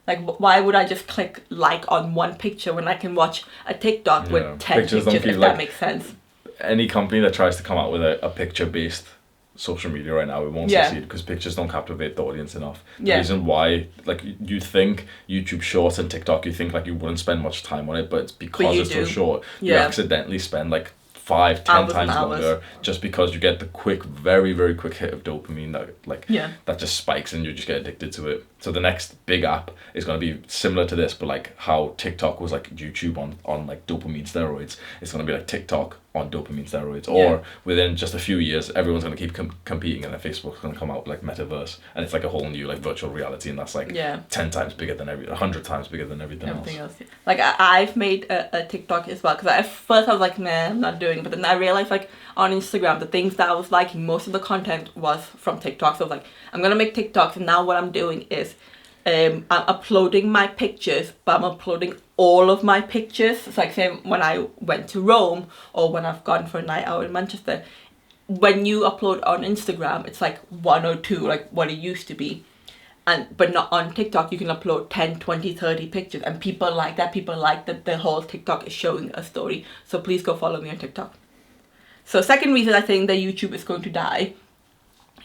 S2: Like, why would I just click like on one picture when I can watch a TikTok with 10 pictures, if that makes sense?
S1: Any company that tries to come out with a picture-based social media right now, it won't succeed, because pictures don't captivate the audience enough. The reason why, like, you think YouTube Shorts and TikTok, you think like you wouldn't spend much time on it, but it's because it's so short. You accidentally spend like 5-10 times longer, just because you get the quick, very very quick hit of dopamine that just spikes and you just get addicted to it. So the next big app is going to be similar to this, but like how TikTok was like YouTube on like dopamine steroids. It's going to be like TikTok on dopamine steroids, or within just a few years everyone's going to keep competing, and then Facebook's going to come out like metaverse, and it's like a whole new like virtual reality, and that's like 10 times bigger than 100 times bigger than everything else.
S2: Like I've made a TikTok as well, because at first I was like, nah, I'm not doing it, but then I realized like on Instagram the things that I was liking, most of the content was from TikTok. So I was like, I'm gonna make TikToks, and now what I'm doing is I'm uploading my pictures, but I'm uploading all of my pictures. It's like, say when I went to Rome, or when I've gone for a night out in Manchester, when you upload on Instagram, it's like 1 or 2, like what it used to be. But not on TikTok, you can upload 10, 20, 30 pictures, and people like that. People like that the whole TikTok is showing a story. So please go follow me on TikTok. So second reason I think that YouTube is going to die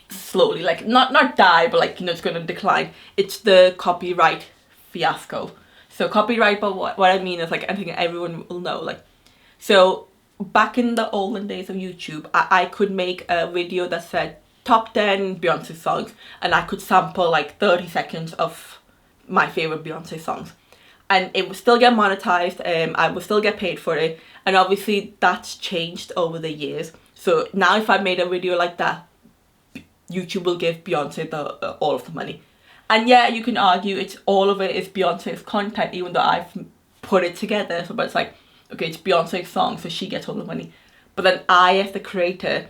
S2: slowly, like not die, but like, it's going to decline. It's the copyright fiasco. So copyright, but what I mean is, like, I think everyone will know, like, so back in the olden days of YouTube, I could make a video that said top 10 Beyonce songs, and I could sample like 30 seconds of my favorite Beyonce songs, and it would still get monetized, I would still get paid for it. And obviously that's changed over the years. So now if I made a video like that, YouTube will give Beyonce all of the money. And yeah, you can argue it's all of it is Beyonce's content, even though I've put it together. So, but it's like, okay, it's Beyonce's song, so she gets all the money. But then I, as the creator,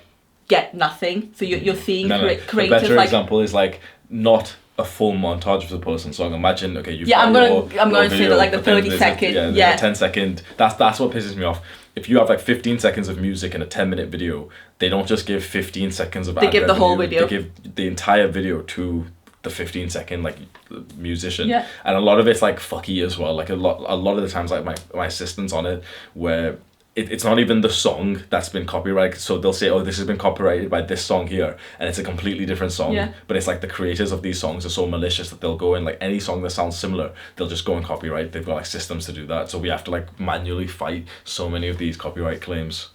S2: get nothing. So you're seeing creators. A better
S1: example is like not a full montage of the person's song. Imagine, okay, you've
S2: I'm going to say that like the 30 second.
S1: The 10 second. That's what pisses me off. If you have like 15 seconds of music in a 10-minute video, they don't just give 15 seconds of ad revenue. They give the whole video. They give the entire video to the 15-second like musician. Yeah. And a lot of it's like fucky as well. Like a lot of the times, like my assistant's on it, where it's not even the song that's been copyrighted. So they'll say, oh, this has been copyrighted by this song here, and it's a completely different song.
S2: Yeah.
S1: But it's like the creators of these songs are so malicious that they'll go in, like any song that sounds similar, they'll just go and copyright. They've got like systems to do that. So we have to like manually fight so many of these copyright claims.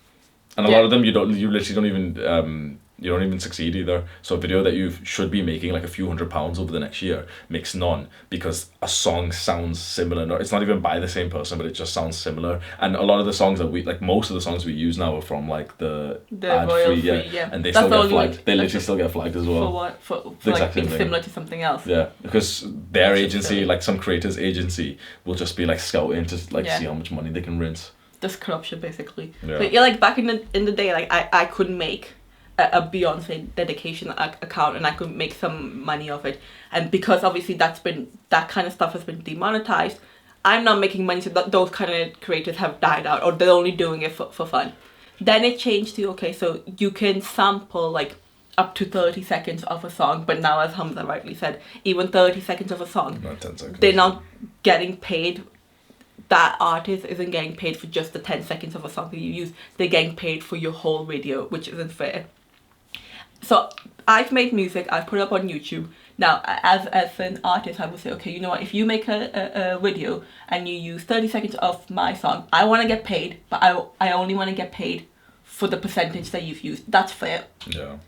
S1: And a lot of them you literally don't even you don't even succeed either. So a video that you should be making like a few £100 over the next year makes none because a song sounds similar. No, it's not even by the same person, but it just sounds similar. And a lot of the songs that we like, most of the songs we use now are from like the ad free, and they still get flagged. They literally still get flagged as well.
S2: For what? For like being similar to something else.
S1: Yeah, because their agency, like some creators' agency, will just be like scouting to like see how much money they can rinse.
S2: Just corruption, basically.
S1: Yeah.
S2: But like back in the day, like I could make a Beyonce dedication account and I could make some money off it, and because obviously that kind of stuff has been demonetized, I'm not making money, so that those kind of creators have died out, or they're only doing it for fun. Then it changed to, okay, so you can sample like up to 30 seconds of a song, but now, as Hamza rightly said, even 30 seconds of a song,
S1: not 10 seconds.
S2: They're not getting paid. That artist isn't getting paid for just the 10 seconds of a song that you use. They're getting paid for your whole video, which isn't fair. So I've made music, I've put it up on YouTube. Now, as an artist, I would say, okay, you know what, if you make a video and you use 30 seconds of my song, I want to get paid, but I only want to get paid for the percentage that you've used. That's fair.
S1: Yeah.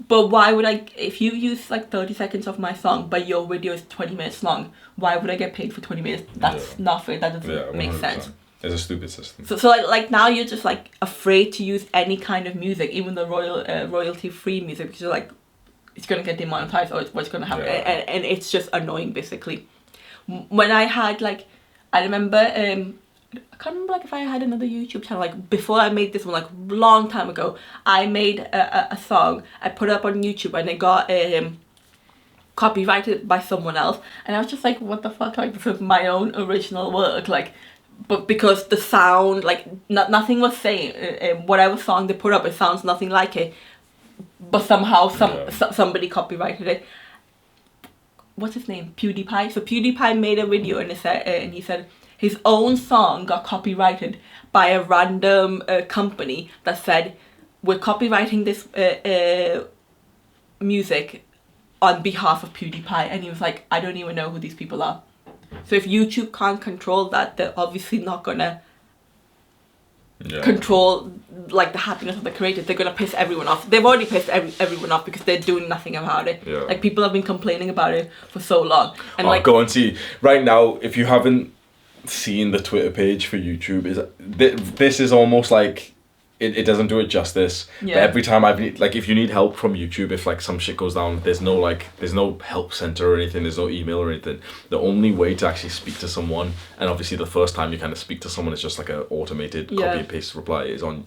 S2: But why would if you use like 30 seconds of my song, but your video is 20 minutes long, why would I get paid for 20 minutes? That's not fair. That doesn't make sense.
S1: It's a stupid system.
S2: So like now you're just like afraid to use any kind of music, even the royalty free music, because you're like, it's gonna get demonetized or what's gonna happen, and it's just annoying basically. When I had like, I remember I can't remember like if I had another YouTube channel, like before I made this one, like long time ago, I made a song, I put it up on YouTube and it got copyrighted by someone else, and I was just like, what the fuck, like this is my own original work, like. But because the sound, like, nothing was saying, whatever song they put up, it sounds nothing like it. But somehow somebody copyrighted it. What's his name? PewDiePie. So PewDiePie made a video and he said his own song got copyrighted by a random company that said, we're copywriting this music on behalf of PewDiePie. And he was like, I don't even know who these people are. So if YouTube can't control that, they're obviously not gonna control like the happiness of the creators. They're gonna piss everyone off. They've already pissed everyone off because they're doing nothing about it.
S1: Yeah.
S2: Like people have been complaining about it for so long. And
S1: like, go and see right now. If you haven't seen the Twitter page for YouTube, this is almost like. It doesn't do it justice.
S2: Yeah.
S1: But every time like if you need help from YouTube, if like some shit goes down, there's no help center or anything, there's no email or anything. The only way to actually speak to someone, and obviously the first time you kind of speak to someone, it's just like an automated copy and paste reply, is on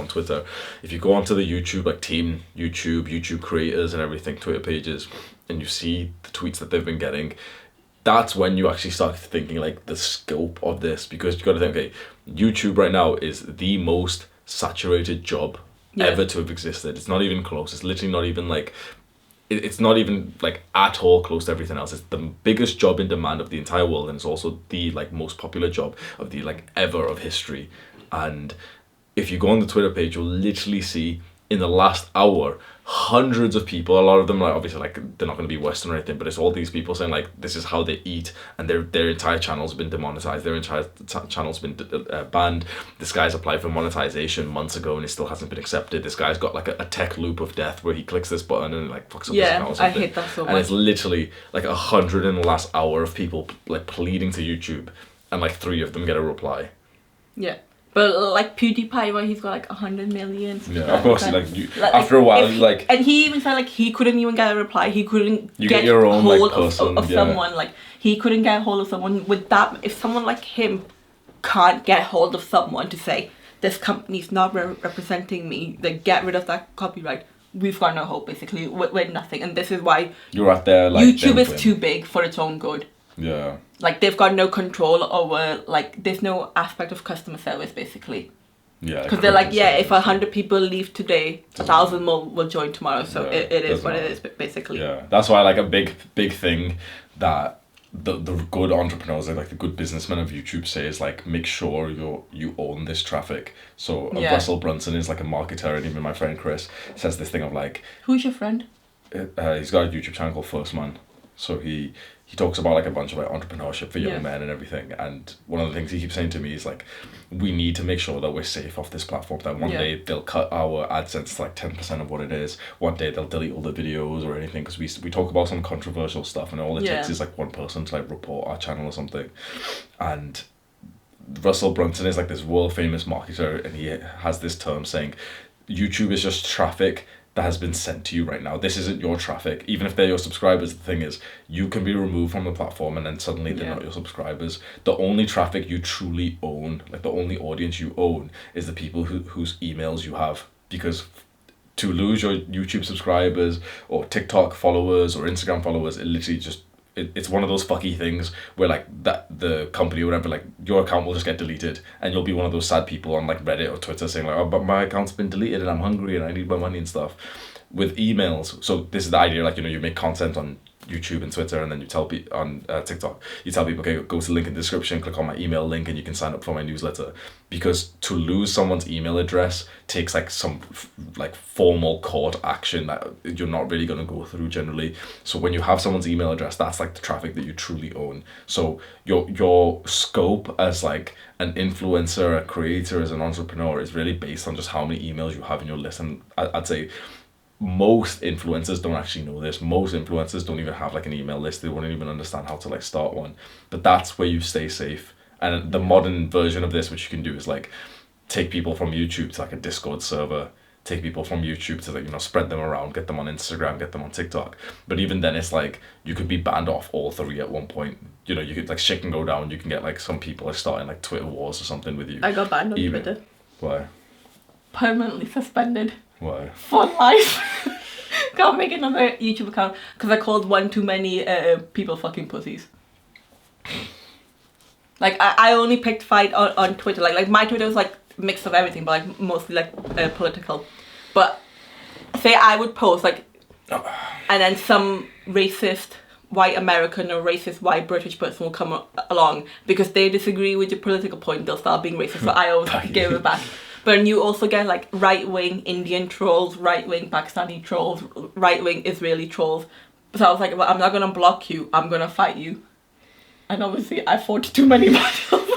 S1: Twitter. If you go onto the YouTube, like team YouTube creators and everything, Twitter pages, and you see the tweets that they've been getting, that's when you actually start thinking like the scope of this, because you got to think, okay, YouTube right now is the most saturated job ever to have existed. It's not even close. It's literally not even like it's not even like at all close to everything else. It's the biggest job in demand of the entire world, and it's also the like most popular job of the like ever of history. And if you go on the Twitter page, you'll literally see in the last hour hundreds of people, a lot of them like obviously like they're not going to be Western or anything, but it's all these people saying like this is how they eat, and their entire channel's been demonetized, their entire channel's been banned. This guy's applied for monetization months ago and it still hasn't been accepted. This guy's got like a tech loop of death where he clicks this button and it like fucks up his account or something.
S2: I hate that so much.
S1: And it's literally like 100 in the last hour of people like pleading to YouTube, and like 3 of them get a reply.
S2: Yeah. But like PewDiePie, where he's got like 100 million.
S1: Yeah, of course. Like after a while, like,
S2: and he even said like he couldn't even get a reply. He couldn't get
S1: your own
S2: hold
S1: like person
S2: of someone. Like he couldn't get hold of someone with that. If someone like him can't get hold of someone to say this company's not representing me, then get rid of that copyright. We've got no hope. Basically, we're nothing, and this is why
S1: you're out there. Like
S2: YouTube is too big for its own good.
S1: Yeah.
S2: Like they've got no control over, like there's no aspect of customer service basically.
S1: Yeah.
S2: Because they're like, yeah, if 100 people leave today, 1,000 more will join tomorrow. So it is what it is basically.
S1: Yeah, that's why like a big thing that the good entrepreneurs, like the good businessmen of YouTube say is like, make sure you own this traffic. So Russell Brunson is like a marketer, and even my friend Chris says this thing of like,
S2: who's your friend?
S1: He's got a YouTube channel called First Man. So he talks about like a bunch of like entrepreneurship for young men and everything. And one of the things he keeps saying to me is like, we need to make sure that we're safe off this platform. That one day they'll cut our AdSense to like 10% of what it is. One day they'll delete all the videos or anything, because we talk about some controversial stuff, and all it takes is like one person to like report our channel or something. And Russell Brunson is like this world famous marketer, and he has this term saying, YouTube is just traffic that has been sent to you right now. This isn't your traffic. Even if they're your subscribers, the thing is, you can be removed from the platform and then suddenly they're not your subscribers. The only traffic you truly own, like the only audience you own, is the people whose emails you have. Because to lose your YouTube subscribers or TikTok followers or Instagram followers, it literally just, it's one of those fucky things where like that the company or whatever, like your account will just get deleted, and you'll be one of those sad people on like Reddit or Twitter saying like, oh, but my account's been deleted and I'm hungry and I need my money and stuff. With emails, so this is the idea, like, you know, you make content on YouTube and Twitter, and then you tell people on TikTok, you tell people, okay, go to the link in the description, click on my email link, and you can sign up for my newsletter. Because to lose someone's email address takes like some like formal court action that you're not really going to go through generally. So when you have someone's email address, that's like the traffic that you truly own. So your scope as like an influencer, a creator, as an entrepreneur is really based on just how many emails you have in your list. And I'd say most influencers don't actually know this. Most influencers don't even have like an email list. They won't even understand how to like start one. But that's where you stay safe. And the modern version of this, which you can do, is like take people from YouTube to like a Discord server, take people from YouTube to like, you know, spread them around, get them on Instagram, get them on TikTok. But even then, it's like you could be banned off all three at one point. You know, you could like shit can go down. You can get like some people are starting like Twitter wars or something with you.
S2: I got banned on Twitter.
S1: Why?
S2: Permanently suspended.
S1: Why?
S2: For life. Can't make another YouTube account because I called one too many people fucking pussies. Like I only picked fight on Twitter. Like my Twitter was like mix of everything, but like mostly like political. But say I would post like, and then some racist white American or racist white British person will come along because they disagree with your political point. They'll start being racist. So I always give it back. But then you also get like right-wing Indian trolls, right-wing Pakistani trolls, right-wing Israeli trolls. So I was like, well, I'm not going to block you. I'm going to fight you. And obviously I fought too many battles.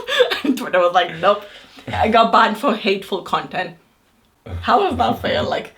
S2: And Twitter was like, nope. I got banned for hateful content. How is that fair? Like,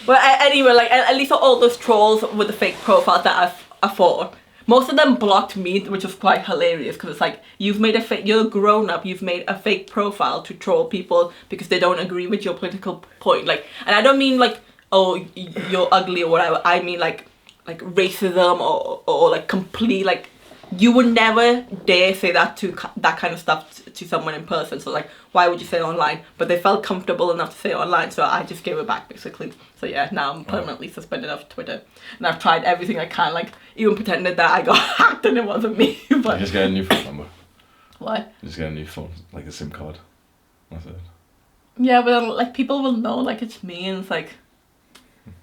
S2: well, anyway, like at least all those trolls with the fake profiles that I fought, most of them blocked me, which was quite hilarious because it's like, you've made you're a grown up, you've made a fake profile to troll people because they don't agree with your political point. Like, and I don't mean like, oh, you're ugly or whatever. I mean like racism or like complete, like, you would never dare say that to that kind of stuff to someone in person. So like, why would you say it online? But they felt comfortable enough to say it online, so I just gave it back basically. So yeah, now I'm permanently suspended off Twitter, and I've tried everything I can, like even pretended that I got hacked and it wasn't me. But
S1: you just get a new phone number.
S2: What?
S1: You just get a new phone, like a SIM card. That's it.
S2: Yeah, but like people will know like it's me, and it's like,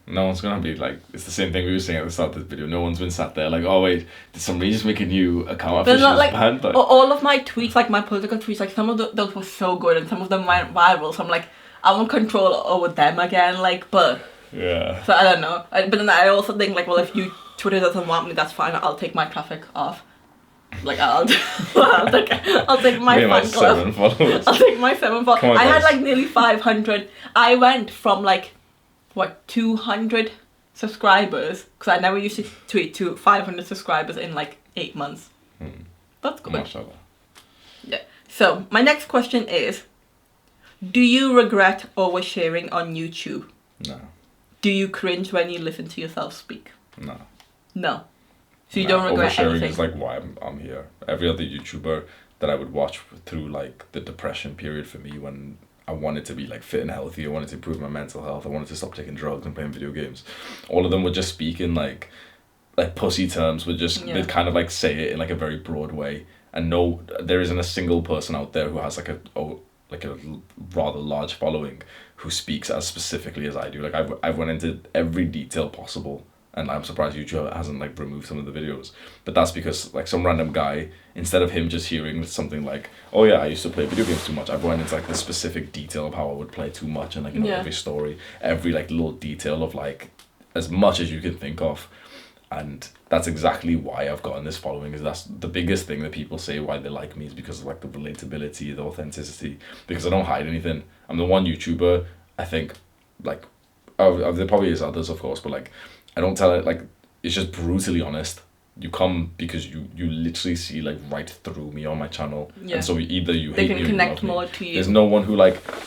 S1: no one's gonna be like, it's the same thing we were saying at the start of this video. No one's been sat there like, oh wait, did somebody just make a new account after she was
S2: like,
S1: banned? Like,
S2: all of my tweets, like my political tweets, like some of those were so good and some of them went viral. So I'm like, I want control over them again. Like, but
S1: yeah.
S2: So I don't know. But then I also think like, well, if Twitter doesn't want me, that's fine. I'll take my traffic off. Like I'll take my fan club. I'll take my 7 followers. I had like nearly 500. I went from like, what, 200 subscribers, because I never used to tweet, to 500 subscribers in like 8 months. That's good.
S1: Mashallah.
S2: Yeah. So my next question is, do you regret oversharing on YouTube?
S1: No.
S2: Do you cringe when you listen to yourself speak?
S1: No.
S2: No. So you don't regret
S1: oversharing
S2: anything?
S1: is like why I'm here. Every other YouTuber that I would watch through like the depression period for me, when I wanted to be like fit and healthy, I wanted to improve my mental health, I wanted to stop taking drugs and playing video games, all of them would just speak in like pussy terms, they'd kind of like say it in like a very broad way, and no, there isn't a single person out there who has like a rather large following who speaks as specifically as I do. Like I've went into every detail possible and I'm surprised YouTube hasn't like removed some of the videos. But that's because like some random guy, instead of him just hearing something like, oh yeah, I used to play video games too much, I've went into like the specific detail of how I would play too much, and like, you know, every story, every like little detail of like as much as you can think of. And that's exactly why I've gotten this following, is that's the biggest thing that people say why they like me, is because of like the relatability, the authenticity, because I don't hide anything. I'm the one YouTuber, I think, like, there probably is others of course, but like I don't tell it, like it's just brutally honest. You come because you literally see like right through me on my channel, and so either you hate me or you love me.
S2: More to you.
S1: There's no one who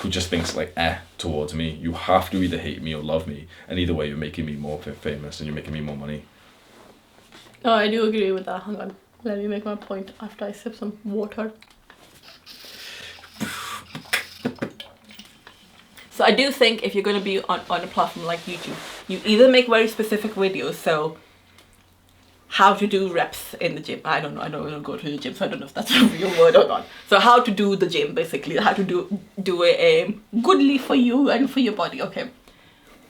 S1: just thinks like towards me. You have to either hate me or love me, and either way you're making me more famous and you're making me more money.
S2: Oh, I do agree with that. Hang on, let me make my point after I sip some water. So I do think if you're going to be on a platform like YouTube, you either make very specific videos, so how to do reps in the gym. I don't know, I don't go to the gym, so I don't know if that's a real word or not. So how to do the gym, basically, how to do it goodly for you and for your body, okay?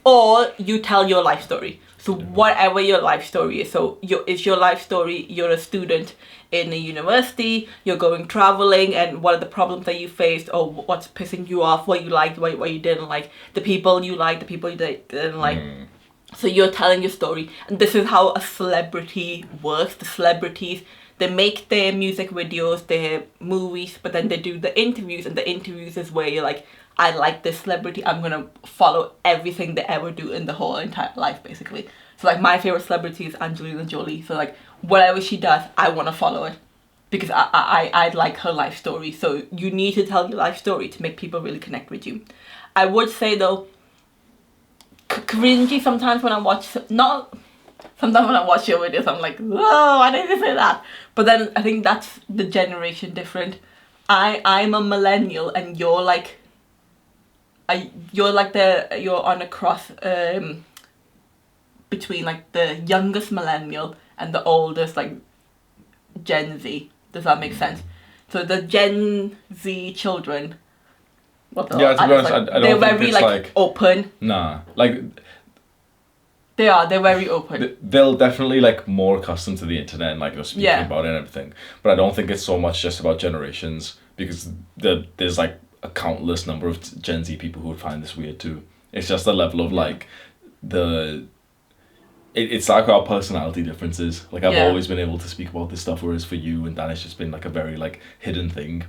S2: Or you tell your life story. So whatever your life story is, so it's your life story, you're a student in a university, you're going traveling, and what are the problems that you faced, or what's pissing you off, what you liked, what you didn't like, the people you liked, the people you didn't like. So you're telling your story, and this is how a celebrity works. The celebrities, they make their music videos, their movies, but then they do the interviews, and the interviews is where you're like, I like this celebrity, I'm gonna follow everything they ever do in the whole entire life, basically. So like my favorite celebrity is Angelina Jolie, so like whatever she does, I wanna follow it, because I like her life story. So you need to tell your life story to make people really connect with you. I would say though, cringy sometimes when I watch, sometimes when I watch your videos, I'm like, whoa, why did you say that? But then I think that's the generation different. I'm a millennial, and you're like, you're on a cross between like the youngest millennial and the oldest like Gen Z. Does that make sense? So the Gen Z children,
S1: to be honest, I don't
S2: they're
S1: think
S2: very
S1: it's
S2: like open.
S1: Nah, like
S2: they're very open.
S1: They'll definitely like more accustomed to the internet and like speaking about it and everything. But I don't think it's so much just about generations, because there's like a countless number of Gen Z people who would find this weird too. It's just the level of like it's like our personality differences. Like I've always been able to speak about this stuff, whereas for you and Dan it's just been like a very like hidden thing.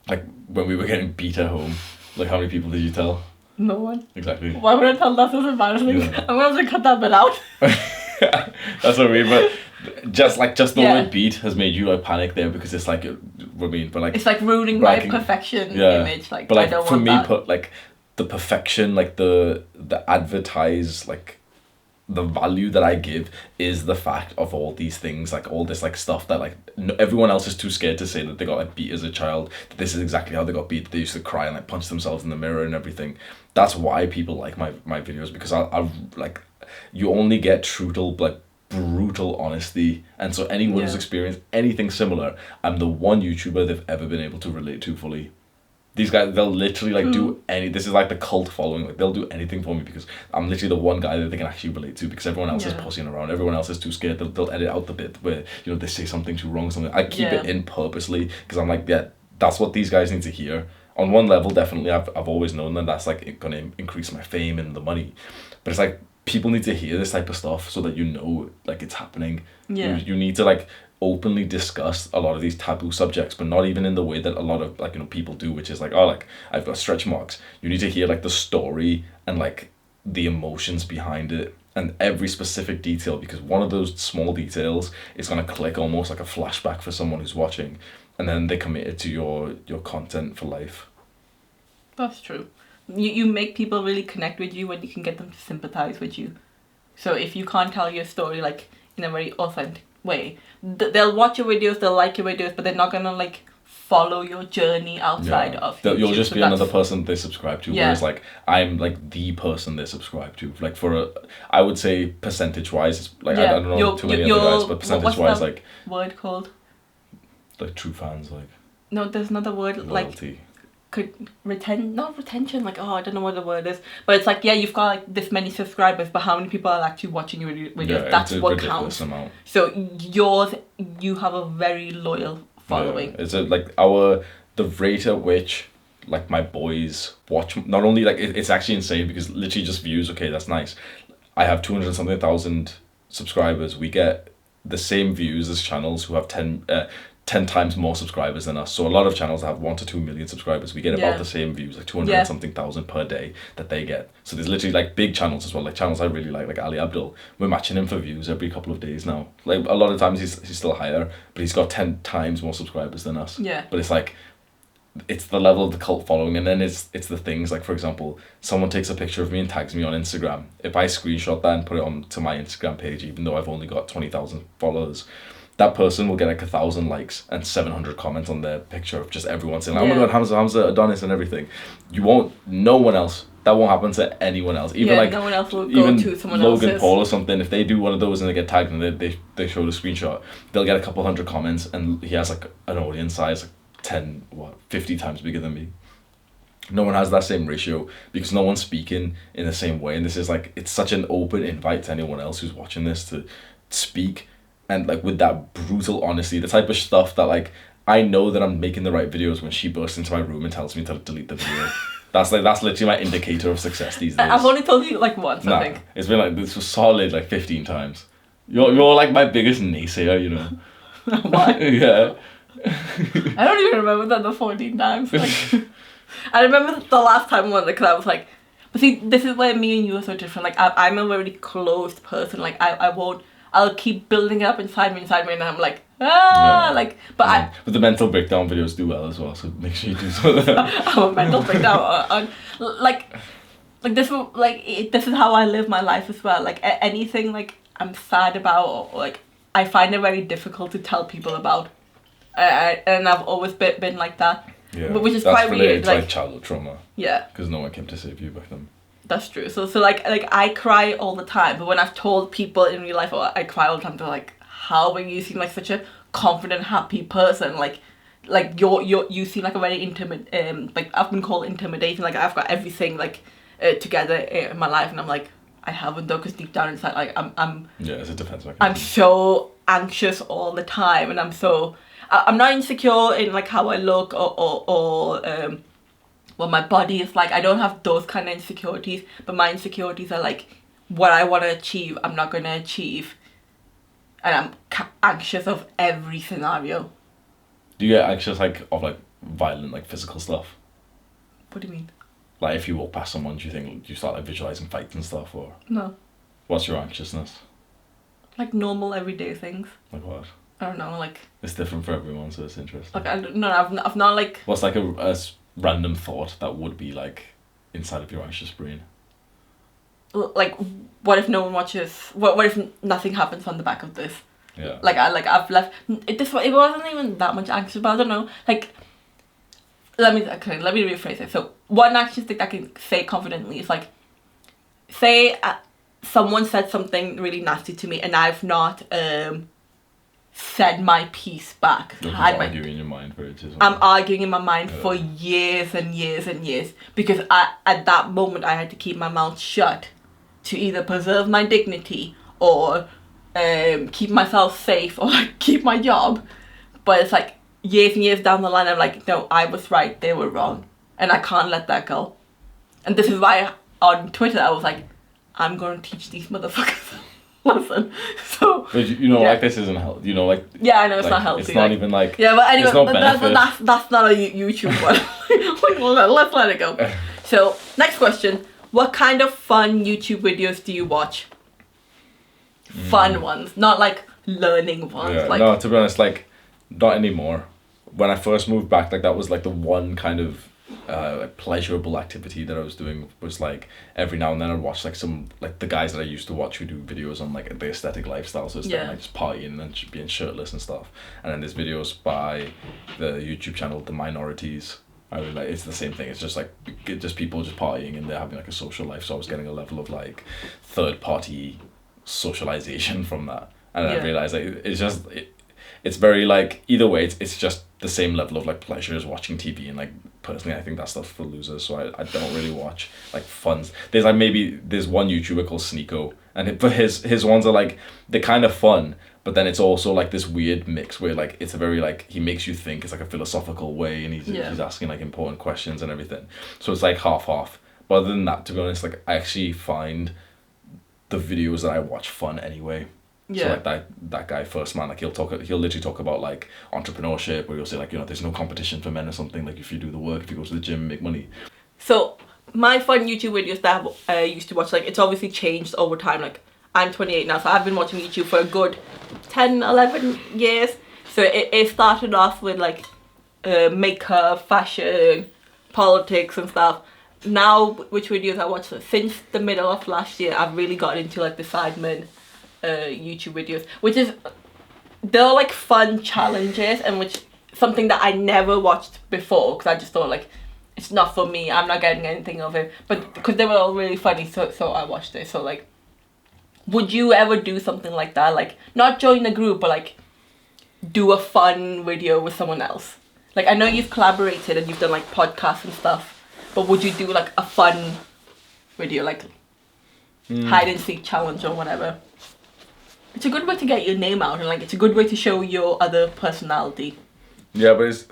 S1: Like when we were getting beat at home, like how many people did you tell?
S2: No one.
S1: Exactly.
S2: Why would I tell that? That's embarrassing. Yeah. I'm gonna have to cut that bit out.
S1: That's what I mean, but just the word beat has made you like panic there, because it's like but like
S2: it's like ruining my perfection image. Like, but like I don't want that.
S1: Put like the perfection, like the advertise, like the value that I give is the fact of all these things, like all this like stuff that like everyone else is too scared to say, that they got like beat as a child, that this is exactly how they got beat, they used to cry and like punch themselves in the mirror and everything. That's why people like my videos, because I like, you only get brutal honesty, and so anyone who's experienced anything similar, I'm the one YouTuber they've ever been able to relate to fully. These guys, they'll literally like do this is like the cult following, like they'll do anything for me, because I'm literally the one guy that they can actually relate to, because everyone else is pussying around, everyone else is too scared. They'll edit out the bit where, you know, they say something too wrong, something. I keep it in purposely, because I'm like, that's what these guys need to hear. On one level, definitely, I've always known that that's like gonna increase my fame and the money, but it's like people need to hear this type of stuff so that you know like it's happening. You need to like openly discuss a lot of these taboo subjects, but not even in the way that a lot of like, you know, people do, which is like, oh, like I've got stretch marks. You need to hear like the story and like the emotions behind it and every specific detail, because one of those small details is going to click almost like a flashback for someone who's watching, and then they committed to your content for life.
S2: That's true. You make people really connect with you when you can get them to sympathize with you. So if you can't tell your story like in a very authentic way, they'll watch your videos, they'll like your videos, but they're not gonna like follow your journey outside of YouTube.
S1: You'll just be another person they subscribe to, whereas like I'm like the person they subscribe to. Like I would say percentage wise, like I don't know too many other guys, but percentage wise, like
S2: word called
S1: like true fans, like
S2: no, there's another word
S1: loyalty.
S2: like not retention, like, oh, I don't know what the word is, but it's like, yeah, you've got like this many subscribers, but how many people are actually watching your videos?
S1: Yeah,
S2: That's
S1: it's a
S2: what
S1: ridiculous
S2: counts.
S1: amount.
S2: So you have a very loyal following.
S1: Yeah. It's like the rate at which like my boys watch, not only like it's actually insane, because literally just views, okay, that's nice. I have 200 something thousand subscribers. We get the same views as channels who have 10 times more subscribers than us. So a lot of channels have 1 to 2 million subscribers. We get about the same views, like 200 and something thousand per day that they get. So there's literally like big channels as well, like channels I really like Ali Abdul. We're matching him for views every couple of days now. Like a lot of times he's still higher, but he's got 10 times more subscribers than us.
S2: Yeah.
S1: But it's like, it's the level of the cult following, and then it's the things like, for example, someone takes a picture of me and tags me on Instagram. If I screenshot that and put it onto my Instagram page, even though I've only got 20,000 followers, that person will get like 1,000 likes and 700 comments on their picture of just everyone saying, oh my god, Hamza, Adonis and everything. No one else. That won't happen to anyone else. Even like
S2: no one else will go to someone
S1: Logan
S2: else's.
S1: Paul or something, if they do one of those and they get tagged and they show the screenshot, they'll get a couple hundred comments, and he has like an audience size like 50 times bigger than me. No one has that same ratio, because no one's speaking in the same way, and this is like, it's such an open invite to anyone else who's watching this to speak, and like with that brutal honesty, the type of stuff that like, I know that I'm making the right videos when she bursts into my room and tells me to delete the video. That's literally my indicator of success these days.
S2: I've only told you like once, I think.
S1: It's been like, this was solid like 15 times. You're like my biggest naysayer, you know.
S2: What?
S1: Yeah.
S2: I don't even remember that the 14 times. Like, I remember the last time one, because I was like, but see, this is where me and you are so different. Like, I'm a very closed person. Like, I'll keep building up inside me, and I'm like, like, but
S1: but the mental breakdown videos do well as well, so make sure you do something.
S2: I'm a mental breakdown. Like this is how I live my life as well. Like, anything like I'm sad about, or like I find it very difficult to tell people about. And I've always been like that.
S1: Yeah,
S2: which is quite weird.
S1: Like childhood trauma.
S2: Yeah.
S1: Because no one came to save you back then.
S2: That's true. So like I cry all the time, but when I've told people in real life, I cry all the time, they're like, how are you seem like such a confident, happy person? Like you seem like a very intimate, like I've been called intimidating, like I've got everything like together in my life, and I'm like, I haven't though, because deep down inside, like I'm
S1: yeah, it's a defense mechanism.
S2: I'm so anxious all the time, and I'm not insecure in like how I look or what my body is like. I don't have those kind of insecurities, but my insecurities are like what I want to achieve, I'm not going to achieve, and I'm anxious of every scenario.
S1: Do you get anxious like of like violent like physical stuff?
S2: What do you mean?
S1: Like if you walk past someone, do you start like visualizing fights and stuff, or
S2: no?
S1: What's your anxiousness?
S2: Like normal everyday things.
S1: Like what?
S2: I don't know, like...
S1: It's different for everyone, so it's interesting.
S2: Like, I've not like...
S1: What's like a random thought that would be like inside of your anxious brain?
S2: Like, what if no one watches... What if nothing happens on the back of this?
S1: Yeah.
S2: Like, I've left... It wasn't even that much anxious, but I don't know. Like, let me rephrase it. So, one anxious thing I can say confidently is like, say someone said something really nasty to me and I've not... said my piece back.
S1: You're arguing in your mind for it.
S2: I'm arguing in my mind for years and years and years, because at that moment I had to keep my mouth shut to either preserve my dignity or keep myself safe or like keep my job. But it's like years and years down the line, I'm like, no, I was right, they were wrong, and I can't let that go. And this is why on Twitter I was like, I'm going to teach these motherfuckers. Listen, so
S1: but like this isn't healthy. Like
S2: yeah, I know it's
S1: like,
S2: not healthy.
S1: It's not even like
S2: yeah, but anyway, that's not a YouTube one. Let's let it go. So next question: what kind of fun YouTube videos do you watch? Fun ones, not like learning ones.
S1: Yeah,
S2: like,
S1: no, to be honest, like not anymore. When I first moved back, like that was like the one kind of pleasurable activity that I was doing, was like every now and then I'd watch like some like the guys that I used to watch who do videos on like the aesthetic lifestyle, so it's like just partying and being shirtless and stuff. And then there's videos by the YouTube channel The Minorities. I mean, like it's the same thing. It's just like just people just partying and they're having like a social life. So I was getting a level of like third party socialization from that, and I realized like it's very like either way it's just the same level of like pleasure as watching TV, and like personally I think that stuff's for losers, so I don't really watch like fun. There's like maybe there's one YouTuber called Sneeko, and but his ones are like they're kind of fun, but then it's also like this weird mix where like it's a very like he makes you think, it's like a philosophical way, and he's asking like important questions and everything, so it's like half. But other than that, to be honest, like I actually find the videos that I watch fun anyway. Yeah. So like that guy First Man, like he'll literally talk about like entrepreneurship, or he'll say like, you know, there's no competition for men or something, like if you do the work, if you go to the gym, make money.
S2: So my fun YouTube videos that I used to watch, like it's obviously changed over time. Like I'm 28 now, so I've been watching YouTube for a good 10, 11 years. So it started off with like makeup, fashion, politics and stuff. Now, which videos I watch, since the middle of last year, I've really got into like the Sidemen YouTube videos, which is, they're like fun challenges, and which something that I never watched before because I just thought like it's not for me, I'm not getting anything of it, but because they were all really funny, so I watched it. So like, would you ever do something like that, like not join a group but like do a fun video with someone else? Like I know you've collaborated and you've done like podcasts and stuff, but would you do like a fun video, like hide and seek challenge or whatever? It's a good way to get your name out, and like it's a good way to show your other personality.
S1: Yeah, but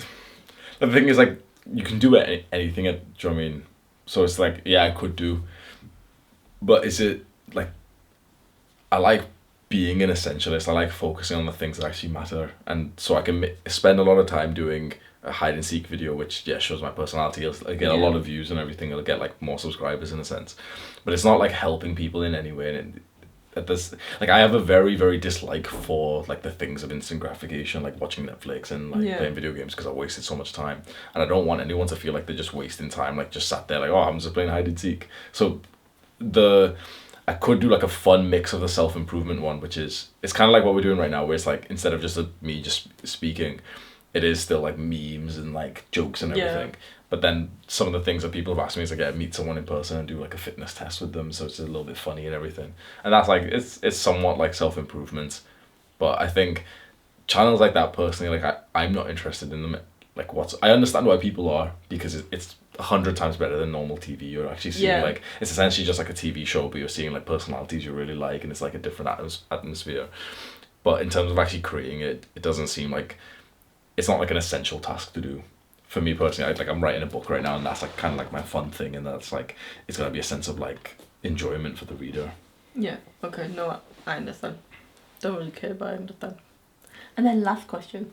S1: the thing is like you can do anything. Do you know what I mean? So it's like, yeah, I could do, but is it like, I like being an essentialist. I like focusing on the things that actually matter, and so I can spend a lot of time doing a hide and seek video, which shows my personality. I'll get a lot of views and everything. I'll get like more subscribers in a sense, but it's not like helping people in any way. And like I have a very, very dislike for like the things of instant gratification, like watching Netflix and like playing video games, because I wasted so much time, and I don't want anyone to feel like they're just wasting time, like just sat there like, oh, I'm just playing hide and seek. So I could do like a fun mix of the self-improvement one, which is, it's kind of like what we're doing right now, where it's like instead of just me just speaking, it is still like memes and like jokes and everything. But then some of the things that people have asked me is like, meet someone in person and do like a fitness test with them, so it's a little bit funny and everything. And that's like, it's somewhat like self-improvement. But I think channels like that, personally, like I'm not interested in them. Like I understand why people are, because it's 100 times better than normal TV. You're actually seeing like, it's essentially just like a TV show, but you're seeing like personalities you really like, and it's like a different atmosphere. But in terms of actually creating it, it doesn't seem like, it's not like an essential task to do. For me personally, I'm writing a book right now, and that's like kind of like my fun thing, and that's like, it's gotta be a sense of like enjoyment for the reader.
S2: Yeah, okay, no, I understand. Don't really care, but I understand. And then last question.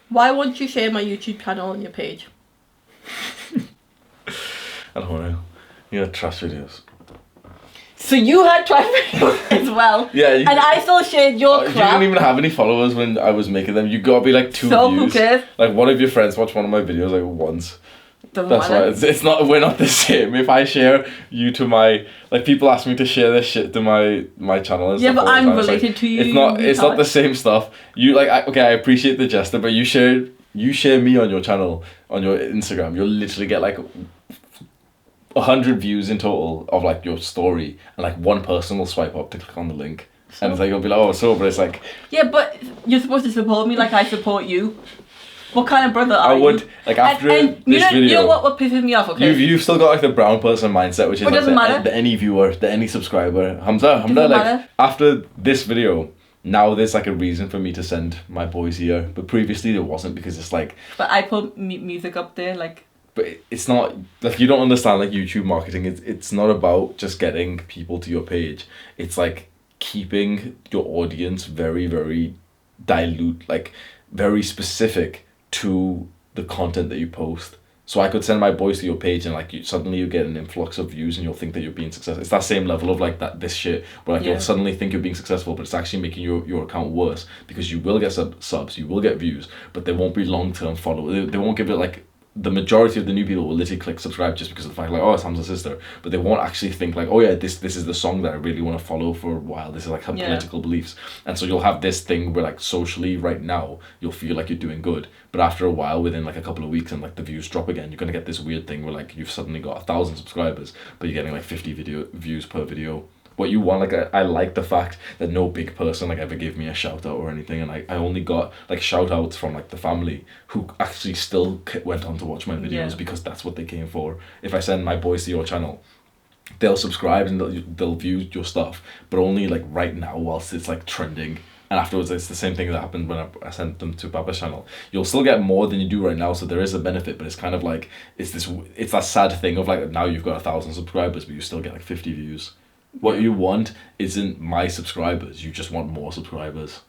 S2: Why won't you share my YouTube channel on your page?
S1: I don't know. You know, trash videos.
S2: So you had trash videos as well.
S1: Yeah.
S2: And I still shared your crap.
S1: You didn't even have any followers when I was making them. You gotta be like 2
S2: so
S1: views.
S2: Who cares?
S1: Like one of your friends watched one of my videos like once.
S2: Doesn't
S1: That's
S2: matter.
S1: why it's not, we're not the same. If I share you to my, like people ask me to share this shit to my channel and stuff.
S2: Yeah, but I'm related like, to you.
S1: It's not the same stuff. You like, I appreciate the gesture, but you share me on your channel, on your Instagram, you'll literally get like 100 views in total of like your story, and like one person will swipe up to click on the link, so? And it's like, you'll be like, oh, so, but it's like,
S2: yeah, but you're supposed to support me like I support you. What kind of brother are you?
S1: I would, like, after this video...
S2: You know what pisses me off, okay?
S1: You've still got, like, the brown person mindset, which is, like, the any viewer, the any subscriber. Hamza, like, after this video, now there's, like, a reason for me to send my boys here. But previously there wasn't, because it's, like...
S2: But I put music up there, like...
S1: But it's not... Like, you don't understand, like, YouTube marketing. It's not about just getting people to your page. It's, like, keeping your audience very, very dilute, like, very specific to the content that you post. So I could send my boys to your page, and like suddenly you get an influx of views, and you'll think that you're being successful. It's that same level of like this shit where like you'll suddenly think you're being successful, but it's actually making your account worse, because you will get subs, you will get views, but they won't be long-term followers. They won't give it like, the majority of the new people will literally click subscribe just because of the fact like, oh, it's Hamza's sister, but they won't actually think like, oh yeah, this is the song that I really want to follow for a while. This is like her political beliefs. And so you'll have this thing where like socially right now you'll feel like you're doing good, but after a while, within like a couple of weeks, and like the views drop again, you're gonna get this weird thing where like you've suddenly got 1,000 subscribers, but you're getting like 50 views per video, what you want. Like I like the fact that no big person like ever gave me a shout out or anything, and I only got like shout outs from like the family who actually still went on to watch my videos because that's what they came for. If I send my boys to your channel, they'll subscribe and they'll view your stuff, but only like right now whilst it's like trending. And afterwards, it's the same thing that happened when I sent them to Baba's channel. You'll still get more than you do right now, so there is a benefit, but it's kind of like, it's that sad thing of like, now you've got 1,000 subscribers, but you still get like 50 views. What you want isn't my subscribers, you just want more subscribers.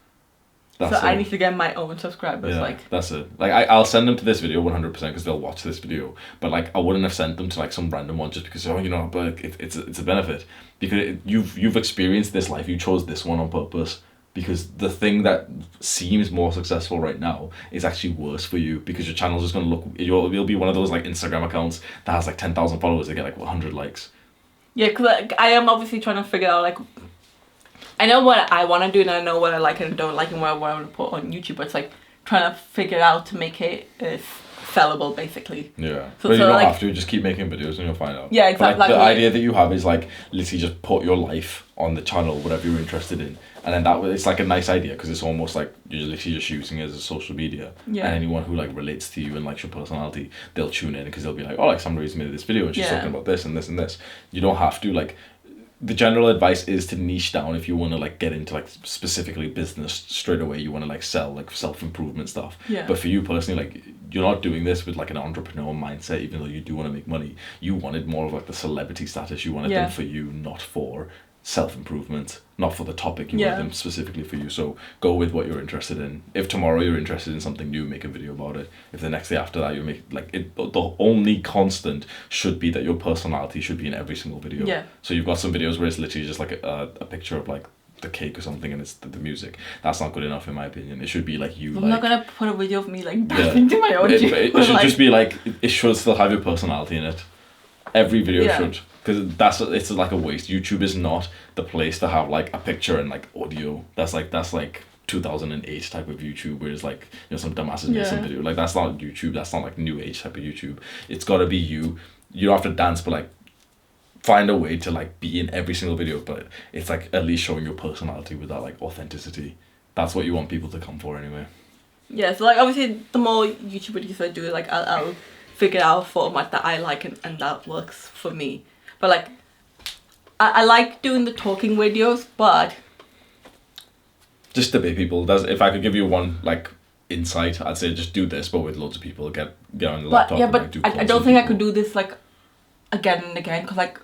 S2: That's so I need to get my own subscribers.
S1: Yeah, that's it. Like I'll send them to this video 100% because they'll watch this video. But like I wouldn't have sent them to like some random one just because but it's a benefit because you've experienced this life. You chose this one on purpose because the thing that seems more successful right now is actually worse for you because your channel's just gonna look. You'll be one of those like Instagram accounts that has like 10,000 followers. They get like 100 likes.
S2: Yeah, because like, I am obviously trying to figure out like. I know what I want to do and I know what I like and don't like and what I want to put on YouTube, but it's like trying to figure out to make it sellable basically.
S1: Yeah, but you don't have to, just keep making videos and you'll find out.
S2: Yeah, exactly.
S1: But, like, the idea that you have is like literally just put your life on the channel, whatever you're interested in, and then it's like a nice idea because it's almost like you're literally just using it as a social media. Yeah. And anyone who like relates to you and likes your personality, they'll tune in because they'll be like, oh, like somebody's made this video and she's talking about this and this and this. You don't have to like. The general advice is to niche down if you want to like get into like specifically business straight away. You want to like sell like self-improvement stuff. Yeah. But for you personally, like you're not doing this with like an entrepreneur mindset, even though you do want to make money. You wanted more of like the celebrity status. You wanted them for you, not for self-improvement, not for the topic. You wanted them specifically for you. So go with what you're interested in. If tomorrow you're interested in something new, make a video about it. If the next day after that you make like it, the only constant should be that your personality should be in every single video. Yeah. So you've got some videos where it's literally just like a picture of like the cake or something and it's the music. That's not good enough in my opinion. It should be like you. I'm
S2: not gonna put a video of me like dancing to my own.
S1: It should like, just be like it should still have your personality in it. Every video should. Because it's like a waste. YouTube is not the place to have like a picture and like audio. That's like 2008 type of YouTube where it's like some dumbasses made some video. Like that's not YouTube. That's not like new age type of YouTube. It's got to be you. You don't have to dance, but like find a way to like be in every single video. But it's like at least showing your personality with that like authenticity. That's what you want people to come for anyway.
S2: Yeah. So like obviously the more YouTube videos I do, like I'll figure out a format that I like and that works for me. But like, I like doing the talking videos, but
S1: just debate people. If I could give you one like insight, I'd say just do this, but with loads of people. Get on the laptop.
S2: Yeah, but I don't think I could do this like again and again because like,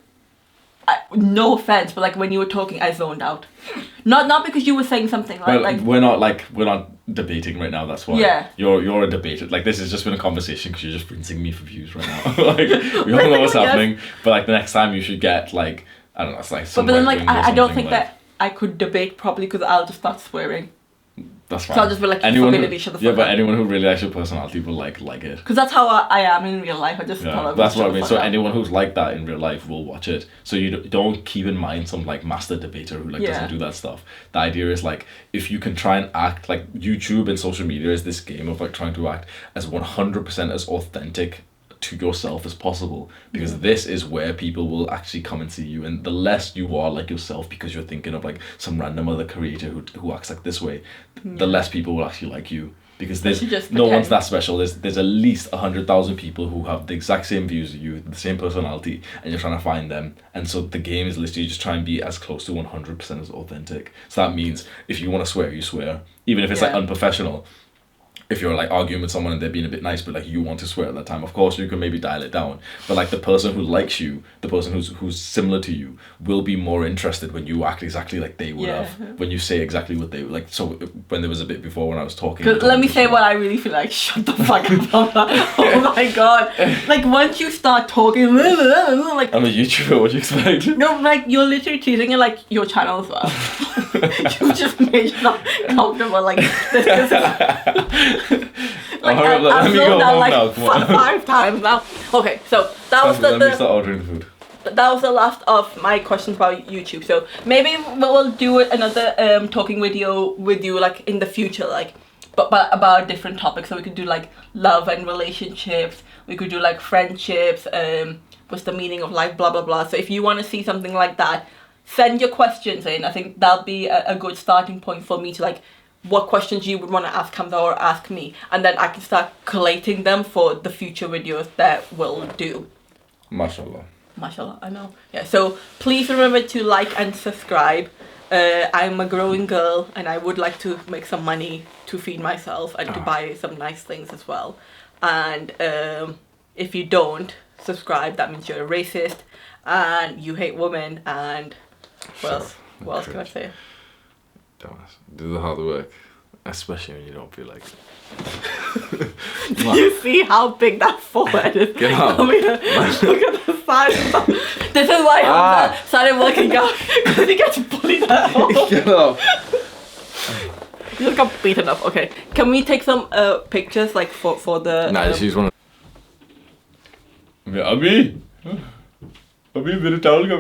S2: no offense, but like when you were talking, I zoned out. Not because you were saying something like.
S1: We're not debating right now. That's why. Yeah. You're a debater. Like this has just been a conversation because you're just rinsing me for views right now. Like we all know what's happening, but like the next time you should get like I don't know. It's like. But
S2: then like I don't think that I could debate properly because I'll just start swearing.
S1: That's fine.
S2: So I'll just be like,
S1: but anyone who really likes your personality will like it.
S2: Because that's how I am in real life. I just
S1: that's what I mean. So anyone who's like that in real life will watch it. So you don't keep in mind some like master debater who like doesn't do that stuff. The idea is like if you can try and act like YouTube and social media is this game of like trying to act as 100% as authentic to yourself as possible, because this is where people will actually come and see you, and the less you are like yourself because you're thinking of like some random other creator who acts like this way, the less people will actually like you, because there's no one's that special. There's at least 100,000 people who have the exact same views as you, the same personality, and you're trying to find them. And so the game is literally just try and be as close to 100% as authentic. So that means if you want to swear, you swear, even if it's like unprofessional. If you're like arguing with someone and they're being a bit nice, but like you want to swear at that time, of course you can maybe dial it down. But like the person who likes you, the person who's similar to you, will be more interested when you act exactly like they would have, when you say exactly what they like. So when there was a bit before when I was talking.
S2: Let me say what I really feel like. Shut the fuck up. Oh my god! Like once you start talking, like
S1: I'm a YouTuber. What do you expect?
S2: No, like you're literally treating it like your channel as well. You just made yourself comfortable like this. Like I've slowed down like 5 times now. Okay, so that was
S1: let me start ordering the food.
S2: That was the last of my questions about YouTube. So maybe we'll do another talking video with you like in the future, like but about a different topic. So we could do like love and relationships. We could do like friendships. What's the meaning of life? Blah blah blah. So if you want to see something like that, send your questions in. I think that'll be a good starting point for me to like what questions you would want to ask Hamza or ask me, and then I can start collating them for the future videos that we'll do.
S1: Mashallah.
S2: Mashallah, I know. Yeah, so please remember to like and subscribe. I'm a growing girl and I would like to make some money to feed myself and to buy some nice things as well. And if you don't subscribe, that means you're a racist and you hate women and what else can I say?
S1: Do the hard work, especially when you don't feel like it.
S2: Do you see how big that forehead is?
S1: Get up.
S2: Look at the size. This is why Hamza started working out, because he gets bullied at home.
S1: Get up.
S2: You just got beaten up. Okay, can we take some pictures like for the?
S1: Nah, just use one. Abhi, mere towel ka